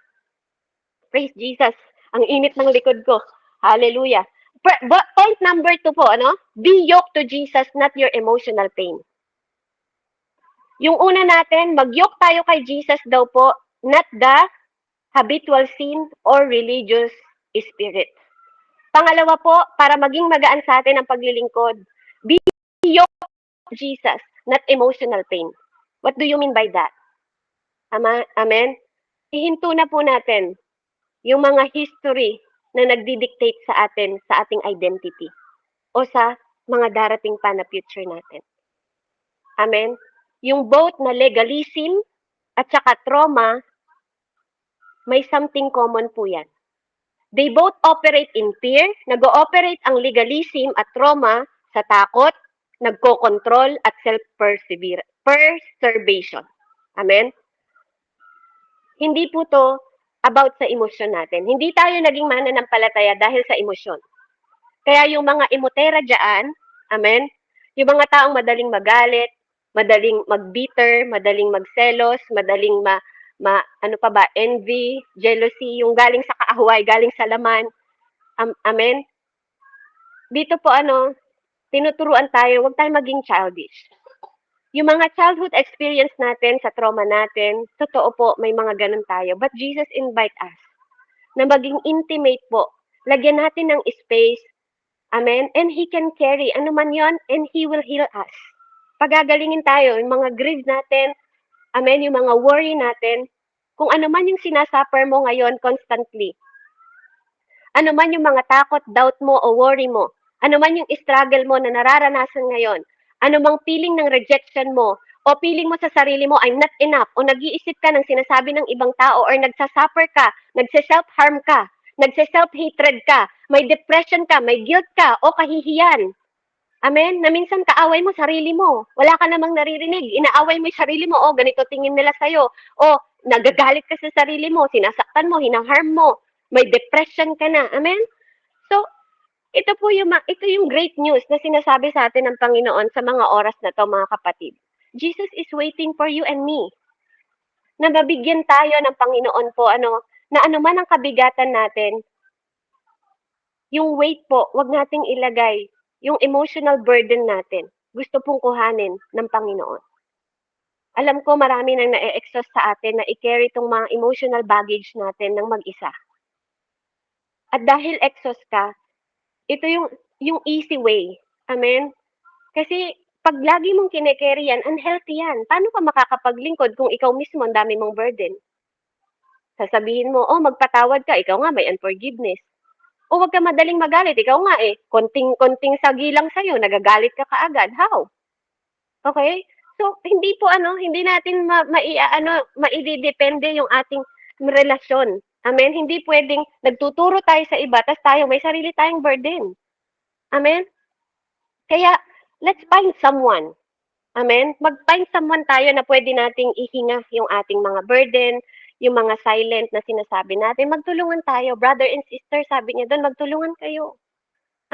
Praise Jesus. Ang init ng likod ko. Hallelujah. Point number 2 po, Be yoked to Jesus, not your emotional pain. Yung una natin, mag-yoke tayo kay Jesus daw po, not the habitual sin or religious spirit. Pangalawa po, para maging magaan sa atin ang paglilingkod, be yoked to Jesus, not emotional pain. What do you mean by that? Amen? Ihinto na po natin yung mga history na nagdi-dictate sa atin, sa ating identity, o sa mga darating pa na future natin. Amen? Yung both na legalism at saka trauma, may something common po yan. They both operate in fear. Nag-ooperate ang legalism at trauma sa takot, nagko-control at self-preservation. Amen? Hindi po to about sa emosyon natin. Hindi tayo naging mananampalataya dahil sa emosyon. Kaya yung mga emotera dyan, amen, yung mga taong madaling magalit, madaling mag-bitter, madaling magselos, madaling envy, jealousy, yung galing sa kaahuay, galing sa laman, amen. Dito po tinuturuan tayo, huwag tayo maging childish. Yung mga childhood experience natin sa trauma natin, totoo po, may mga ganun tayo. But Jesus invite us na maging intimate po. Lagyan natin ng space. Amen? And He can carry. Ano man yon, and He will heal us. Pagagalingin tayo, yung mga grief natin, amen, yung mga worry natin, kung ano man yung sinasuffer mo ngayon constantly. Ano man yung mga takot, doubt mo o worry mo. Ano man yung struggle mo na nararanasan ngayon. Ano mang feeling ng rejection mo o feeling mo sa sarili mo I'm not enough o nag-iisip ka ng sinasabi ng ibang tao or nagsasuffer ka, nagse-self-harm ka, nagse-self-hatred ka, may depression ka, may guilt ka o kahihiyan. Amen? Na minsan kaaway mo sarili mo. Wala ka namang naririnig. Inaaway mo yung sarili mo. O, ganito tingin nila sa'yo. O, nagagalit ka sa sarili mo. Sinasaktan mo, hinaharm mo. May depression ka na. Amen? So, ito yung great news na sinasabi sa atin ng Panginoon sa mga oras na to, mga kapatid. Jesus is waiting for you and me. Na mabigyan tayo ng Panginoon po, na anuman ang kabigatan natin, Yung weight po, wag nating ilagay yung emotional burden natin. Gusto pong kuhanin ng Panginoon. Alam ko marami nang na-e-exhaust sa atin na i-carry itong mga emotional baggage natin ng mag-isa. At dahil exhaust ka, ito yung easy way. Amen? Kasi pag lagi mong kine-carry yan, unhealthy yan. Paano ka makakapaglingkod kung ikaw mismo ang dami mong burden? Sasabihin mo, oh, magpatawad ka, ikaw nga may unforgiveness. O wag ka madaling magalit, ikaw nga konting-konting sagi lang sa'yo, nagagalit ka kaagad. How? Okay? So, hindi natin maididepende yung ating relasyon. Amen? Hindi pwedeng nagtuturo tayo sa iba, tas tayo may sarili tayong burden. Amen? Kaya, let's find someone. Amen? Mag-find someone tayo na pwede nating ihinga yung ating mga burden, yung mga silent na sinasabi natin. Magtulungan tayo. Brother and sister, sabi niya doon, magtulungan kayo.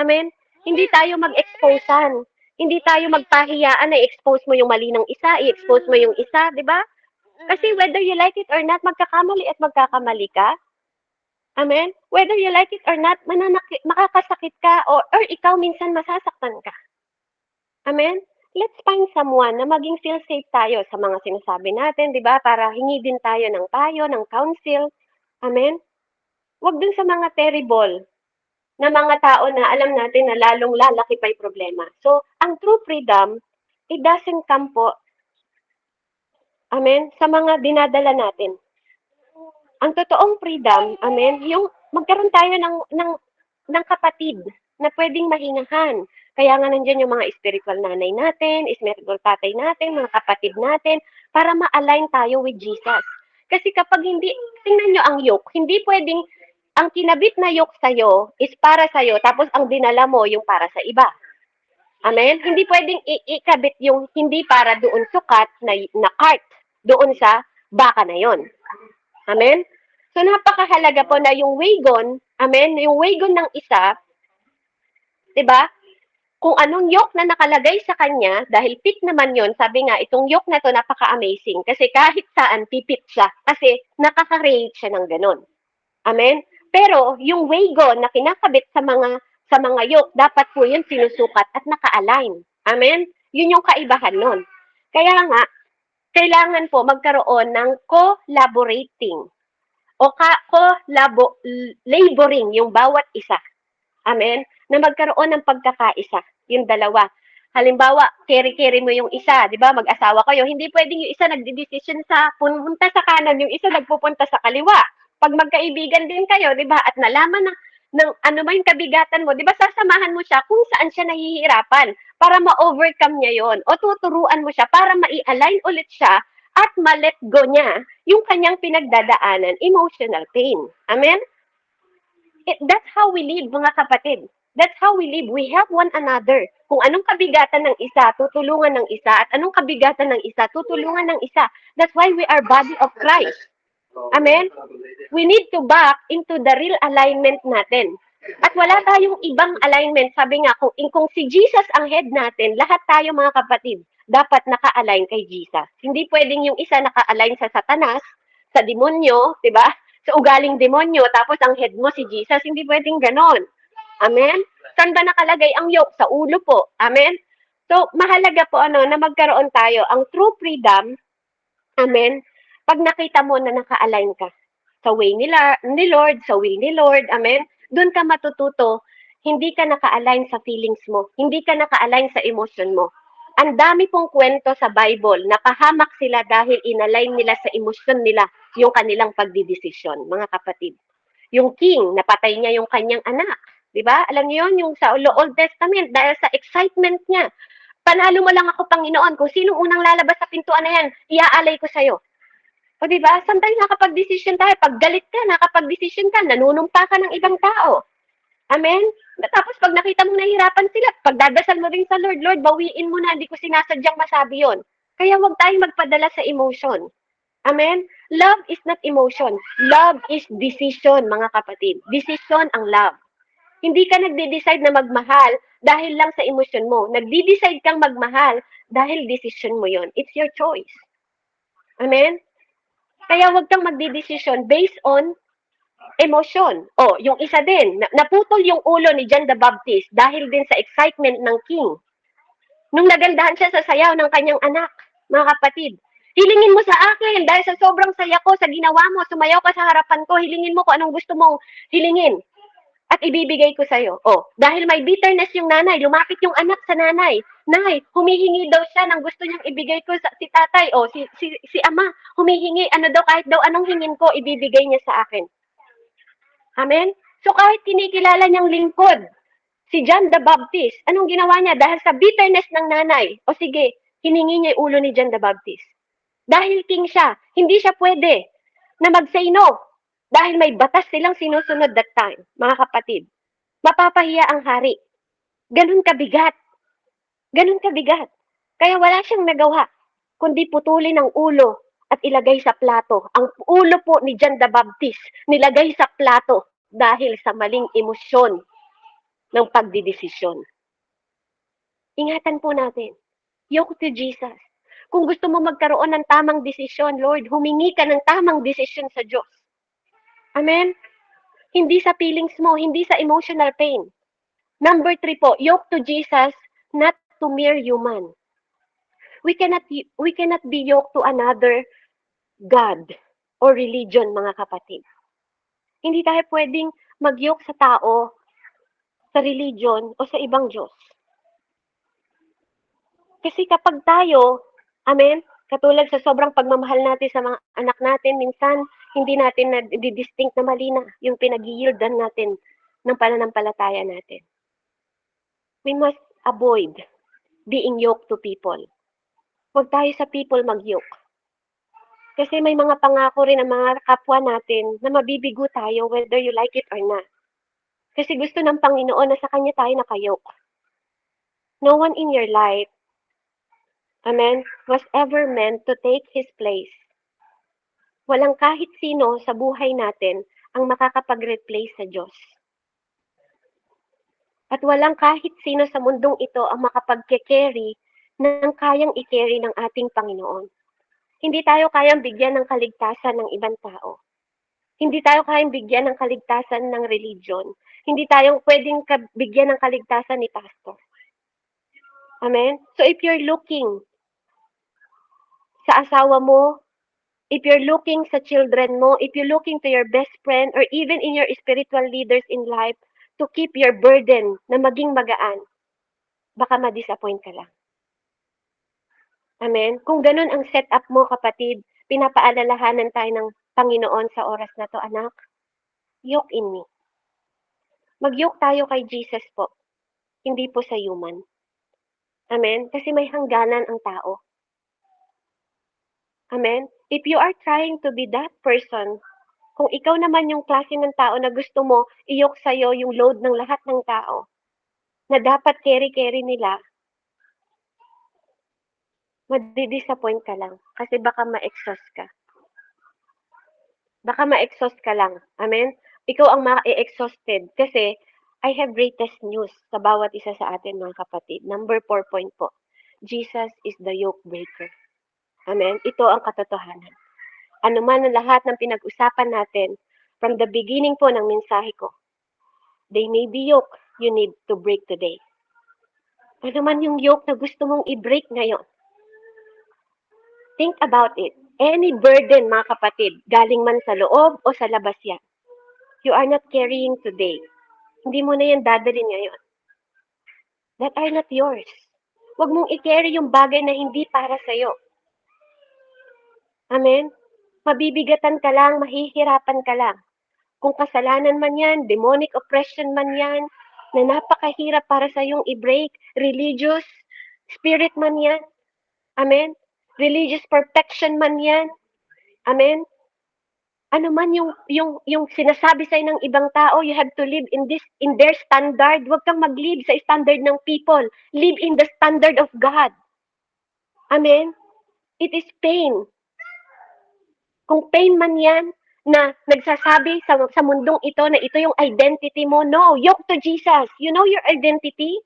Amen? Hindi tayo mag-exposean. Hindi tayo magpahiyaan na i-expose mo yung mali ng isa, i-expose mo yung isa, di ba? Kasi whether you like it or not, magkakamali at magkakamali ka. Amen? Whether you like it or not, makakasakit ka or ikaw minsan masasaktan ka. Amen? Let's find someone na maging feel safe tayo sa mga sinasabi natin, di ba? Para hingi din tayo ng payo, ng counsel. Amen? Huwag dun sa mga terrible na mga tao na alam natin na lalong lalaki pa yung problema. So, ang true freedom, it doesn't come po, amen, sa mga dinadala natin. Ang totoong freedom, amen, yung magkaroon tayo ng kapatid na pwedeng mahingahan. Kaya nga nandiyan yung mga spiritual nanay natin, spiritual tatay natin, mga kapatid natin, para ma-align tayo with Jesus. Kasi kapag hindi, tingnan nyo ang yoke, hindi pwedeng ang kinabit na yoke sa'yo is para sa'yo, tapos ang dinala mo yung para sa iba. Amen? Hindi pwedeng ikabit yung hindi para doon sukat na cart doon sa baka na yon. Amen? So napakahalaga po na yung wagon, amen, yung wagon ng isa, 'di ba? Kung anong yoke na nakalagay sa kanya, dahil pit naman yon, sabi nga, itong yoke na to napaka-amazing. Kasi kahit saan, pipit siya. Kasi nakaka-relate siya ng ganun. Amen? Pero yung wagon na kinakabit sa mga yoke, dapat po yun sinusukat at naka-align. Amen? Yun yung kaibahan nun. Kaya nga, kailangan po magkaroon ng collaborating o laboring yung bawat isa. Amen? Na magkaroon ng pagkakaisa, yung dalawa. Halimbawa, carry mo yung isa, di ba? Mag-asawa kayo. Hindi pwedeng yung isa nagdi-decision sa punta sa kanan, yung isa nagpupunta sa kaliwa. Pag magkaibigan din kayo, di ba? At nalaman ng ano man yung kabigatan mo, di ba? Sasamahan mo siya kung saan siya nahihirapan para ma-overcome niya yon. O tuturuan mo siya para mai-align ulit siya at ma-let go niya yung kanyang pinagdadaanan, emotional pain. Amen? That's how we live, mga kapatid. That's how we live. We help one another. Kung anong kabigatan ng isa, tutulungan ng isa. At anong kabigatan ng isa, tutulungan ng isa. That's why we are body of Christ. Amen? We need to back into the real alignment natin. At wala tayong ibang alignment. Sabi nga, kung si Jesus ang head natin, lahat tayo mga kapatid, dapat naka-align kay Jesus. Hindi pwedeng yung isa naka-align sa Satanas, sa demonyo, di ba? Sa ugaling demonyo, tapos ang head mo si Jesus. Hindi pwedeng ganon. Amen? Saan ba nakalagay ang yoke? Sa ulo po. Amen? So, mahalaga po na magkaroon tayo. Ang true freedom, amen, pag nakita mo na naka-align ka sa way ni Lord, sa will ni Lord, amen, doon ka matututo, hindi ka naka-align sa feelings mo, hindi ka naka-align sa emotion mo. Ang dami pong kwento sa Bible, napahamak sila dahil inalign nila sa emosyon nila yung kanilang pagdidesisyon, mga kapatid. Yung king, napatay niya yung kanyang anak. Di ba? Alam niyo yun, yung sa Old Testament, dahil sa excitement niya. Panalo mo lang ako, Panginoon. Kung sinong unang lalabas sa pintuan na yan, iaalay ko sa'yo. O di ba? Sometimes nakapag-decision tayo. Pag galit ka, nakapag-decision ka, nanunumpa ka ng ibang tao. Amen? Tapos pag nakita mong nahihirapan sila, pagdadasal mo rin sa Lord, Lord, bawiin mo na, hindi ko sinasadyang masabi yon. Kaya huwag tayong magpadala sa emotion. Amen? Love is not emotion. Love is decision, mga kapatid. Decision ang love. Hindi ka nagde-decide na magmahal dahil lang sa emosyon mo. Nagde-decide kang magmahal dahil decision mo yon. It's your choice. Amen? Kaya huwag kang magde-decision based on Emosyon. O, yung isa din, naputol yung ulo ni John the Baptist dahil din sa excitement ng king. Nung nagandahan siya sa sayaw ng kanyang anak, mga kapatid, hilingin mo sa akin dahil sa sobrang saya ko sa ginawa mo, sumayaw ka sa harapan ko, hilingin mo kung anong gusto mong hilingin at ibibigay ko sa'yo. O, dahil may bitterness yung nanay, lumapit yung anak sa nanay. Nay, humihingi daw siya ng gusto niyang ibigay ko sa si tatay. O, si ama, humihingi, ano daw, kahit daw anong hingin ko, ibibigay niya sa akin. Amen? So kahit kinikilala niyang lingkod, si John the Baptist, anong ginawa niya? Dahil sa bitterness ng nanay, o sige, hiningi niya yung ulo ni John the Baptist. Dahil king siya, hindi siya pwede na mag-say no. Dahil may batas silang sinusunod that time, mga kapatid. Mapapahiya ang hari. Ganun kabigat. Ganun kabigat. Kaya wala siyang nagawa, kundi putulin ang ulo at ilagay sa plato. Ang ulo po ni John the Baptist, nilagay sa plato dahil sa maling emosyon ng pagdidesisyon. Ingatan po natin. Yoke to Jesus. Kung gusto mo magkaroon ng tamang desisyon, Lord, humingi ka ng tamang desisyon sa Diyos. Amen? Hindi sa feelings mo, hindi sa emotional pain. Number 3 po, yoke to Jesus, not to mere human. We cannot be yoked to another God or religion, mga kapatid. Hindi tayo pwedeng mag-yoke sa tao, sa religion, o sa ibang Diyos. Kasi kapag tayo, amen, katulad sa sobrang pagmamahal natin sa mga anak natin, minsan hindi natin na distinct na mali na yung pinag-yieldan natin ng pananampalataya natin. We must avoid being yoked to people. Huwag tayo sa people mag-yoke. Kasi may mga pangako rin ang mga kapwa natin na mabibigo tayo whether you like it or not. Kasi gusto ng Panginoon na sa Kanya tayo nakayoke. No one in your life, amen, was ever meant to take His place. Walang kahit sino sa buhay natin ang makakapag-replace sa Diyos. At walang kahit sino sa mundong ito ang makapag-carry ng kayang i-carry ng ating Panginoon. Hindi tayo kayang bigyan ng kaligtasan ng ibang tao. Hindi tayo kayang bigyan ng kaligtasan ng religion. Hindi tayo pwedeng bigyan ng kaligtasan ni pastor. Amen? So if you're looking sa asawa mo, if you're looking sa children mo, if you're looking to your best friend, or even in your spiritual leaders in life, to keep your burden na maging magaan, baka ma-disappoint ka lang. Amen? Kung ganun ang setup mo, kapatid, pinapaalalahanan tayo ng Panginoon sa oras na to, anak, yoke in me. Mag-yoke tayo kay Jesus po, hindi po sa human. Amen? Kasi may hangganan ang tao. Amen? If you are trying to be that person, kung ikaw naman yung klase ng tao na gusto mo, iyok sa'yo yung load ng lahat ng tao, na dapat carry nila, madi-disappoint ka lang. Kasi baka ma-exhaust ka. Baka ma-exhaust ka lang. Amen? Ikaw ang ma-exhausted. Kasi, I have greatest news sa bawat isa sa atin, mga kapatid. Number 4 point po. Jesus is the yoke breaker. Amen? Ito ang katotohanan. Ano man ang lahat ng pinag-usapan natin, from the beginning po ng mensahe ko, they may be yoke you need to break today. Ano man yung yoke na gusto mong i-break ngayon, think about it. Any burden, mga kapatid, galing man sa loob o sa labas yan, you are not carrying today. Hindi mo na yan dadalhin ngayon. That are not yours. Huwag mong i-carry yung bagay na hindi para sa'yo. Amen? Mabibigatan ka lang, mahihirapan ka lang. Kung kasalanan man yan, demonic oppression man yan, na napakahirap para sa yung i-break, religious spirit man yan. Amen? Religious perfection man yan. Amen? Ano man yung sinasabi sa'yo ng ibang tao, you have to live in their standard. Huwag kang mag-live sa standard ng people. Live in the standard of God. Amen? It is pain. Kung pain man yan, na nagsasabi sa mundong ito na ito yung identity mo, no, yoke to Jesus. You know your identity?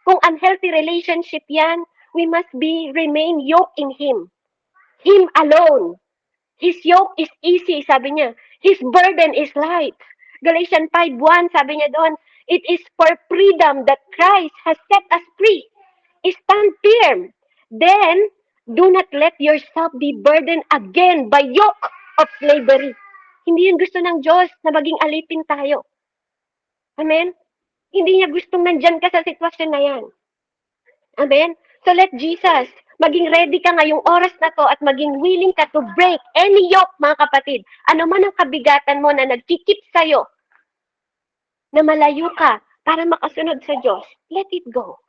Kung unhealthy relationship yan, we must remain yoked in Him. Him alone. His yoke is easy, sabi niya. His burden is light. Galatians 5:1, sabi niya doon, it is for freedom that Christ has set us free. Stand firm. Then, do not let yourself be burdened again by yoke of slavery. Hindi yun gusto ng Diyos na maging alipin tayo. Amen? Hindi niya gustong nandyan ka sa sitwasyon na yan. Amen? So let Jesus, maging ready ka ngayong oras na to at maging willing ka to break any yoke, mga kapatid. Ano man ang kabigatan mo na nagkikip sa'yo, na malayo ka para makasunod sa Diyos, let it go.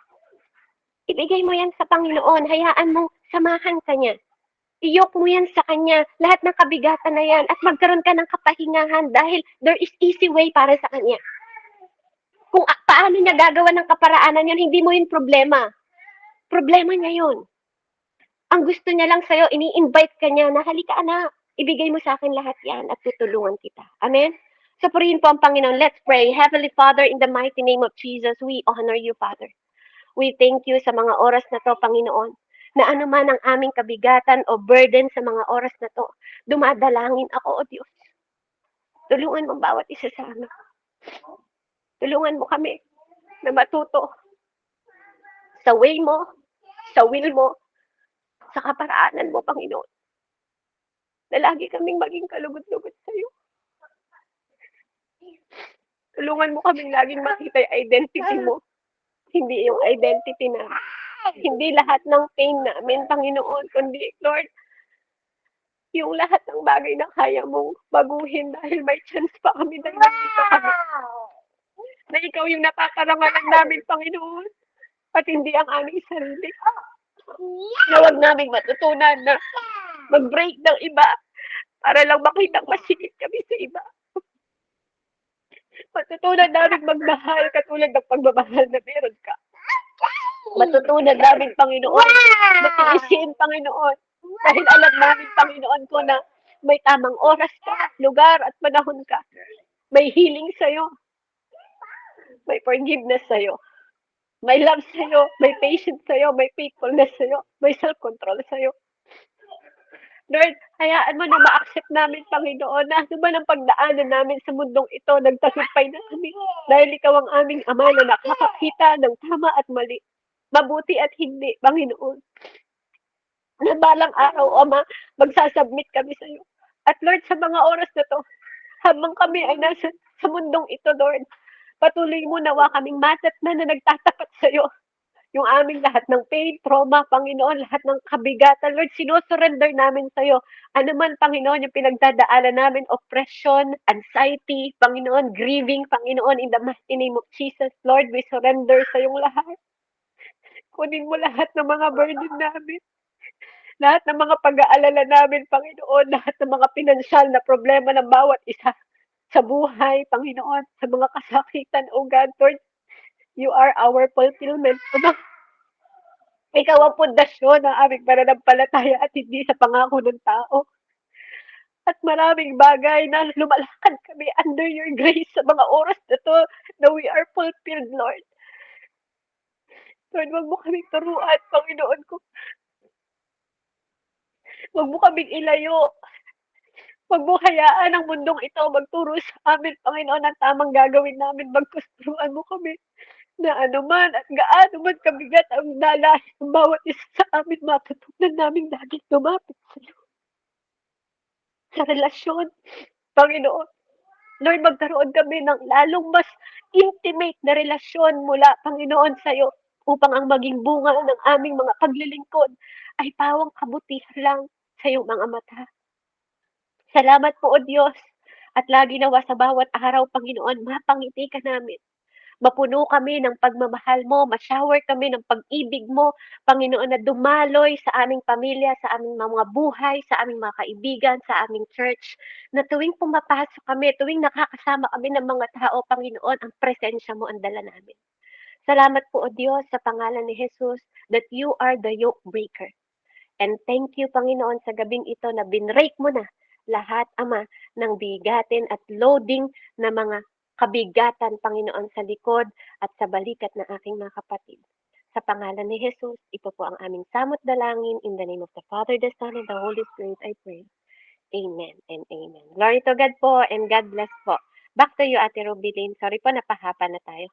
Ibigay mo yan sa Panginoon. Hayaan mong samahan ka niya. Iyok mo yan sa Kanya. Lahat ng kabigatan na yan. At magkaroon ka ng kapahingahan dahil there is easy way para sa Kanya. Kung paano niya gagawa ng kaparaanan yan, hindi mo yun problema. Problema niya yun. Ang gusto niya lang sa'yo, ini-invite ka niya na halika anak, ibigay mo sa akin lahat yan at tutulungan kita. Amen? So purihin po ang Panginoon. Let's pray. Heavenly Father, in the mighty name of Jesus, we honor you, Father. We thank you sa mga oras na to, Panginoon, na anuman ang aming kabigatan o burden sa mga oras na to, dumadalangin ako, O Diyos. Tulungan mo bawat isa sa amin. Tulungan mo kami na matuto sa way mo, sa will mo, sa kaparaanan mo, Panginoon. Na lagi kaming maging kalugod-lugod sa iyo. Tulungan mo kaming laging makita yung identity mo. Hindi yung identity na hindi lahat ng pain namin, Panginoon, kundi, Lord, yung lahat ng bagay na kaya mong baguhin dahil may chance pa kami dahil nandito kami. Na ikaw yung napaparangalan namin, Panginoon, at hindi ang aming sarili. Na huwag namin matutunan na mag-break ng iba para lang makitang masigit kami sa iba. Matutunan namin magmahal katulad ng pagmamahal na meron ka. Matutunan namin, Panginoon, matiisin, Panginoon, dahil alam namin, Panginoon ko, na may tamang oras ka, lugar at panahon ka. May healing sa'yo. May forgiveness sa'yo. May love sa'yo. May patience sa'yo. May faithfulness sa'yo. May self-control sa'yo. Lord, hayaan mo na ma-accept namin, Panginoon, na ano man ang pagdaanan namin sa mundong ito, nagtagumpay na kami. Dahil ikaw ang aming Ama na nakakakita ng tama at mali. Mabuti at hindi, Panginoon. Na balang araw, Ama, magsasubmit kami sa iyo. At Lord, sa mga oras na to, habang kami ay nasa sa mundong ito, Lord, patuloy mo nawa kaming matat na nagtatapat sa iyo. Yung aming lahat ng pain, trauma, Panginoon, lahat ng kabigatan, Lord, sinusurrender namin sa iyo. Ano man, Panginoon, yung pinagdadaanan namin, oppression, anxiety, Panginoon, grieving, Panginoon, in the mighty name of Jesus, Lord, we surrender sa iyong lahat. Kunin mo lahat ng mga burden namin. Lahat ng mga pag-aalala namin, Panginoon, lahat ng mga pinansyal na problema ng bawat isa sa buhay, Panginoon, sa mga kasakitan, O God, Lord, you are our fulfillment. Ikaw ang pundasyon ng aming pananampalataya at hindi sa pangako ng tao. At maraming bagay na lumalakad kami under your grace sa mga oras na to na we are fulfilled, Lord. Lord, wag mo kaming turuan, Panginoon ko. Wag mo kaming ilayo. Wag mo hayaan ang mundong ito magturo sa amin, Panginoon, ang tamang gagawin namin. Magkusturuan mo kami na anuman at gaano man kabigat ang dalahin ng bawat isa sa amin, matutunan namin lagi lumapit sa iyo. Sa relasyon, Panginoon. Lord, magkaroon kami ng lalong mas intimate na relasyon mula, Panginoon, sa iyo upang ang maging bunga ng aming mga paglilingkod ay pawang kabutihan lang sa iyong mga mata. Salamat po, O Diyos, at lagi nawa sa bawat araw, Panginoon, mapangiti ka namin. Mapuno kami ng pagmamahal mo, ma-shower kami ng pag-ibig mo, Panginoon, na dumaloy sa aming pamilya, sa aming mga buhay, sa aming mga kaibigan, sa aming church, na tuwing pumapasok kami, tuwing nakakasama kami ng mga tao, Panginoon, ang presensya mo ang dala namin. Salamat po, O Diyos, sa pangalan ni Jesus, that you are the yoke breaker. And thank you, Panginoon, sa gabing ito na binrake mo na lahat, Ama, ng bigatin at loading na mga kabigatan, Panginoon, sa likod at sa balikat ng aking mga kapatid. Sa pangalan ni Jesus, ito po ang aming samot dalangin. In the name of the Father, the Son, and the Holy Spirit, I pray. Amen and amen. Glory to God po and God bless po. Back to you, Ate Rubilin. Sorry po napahaba na tayo.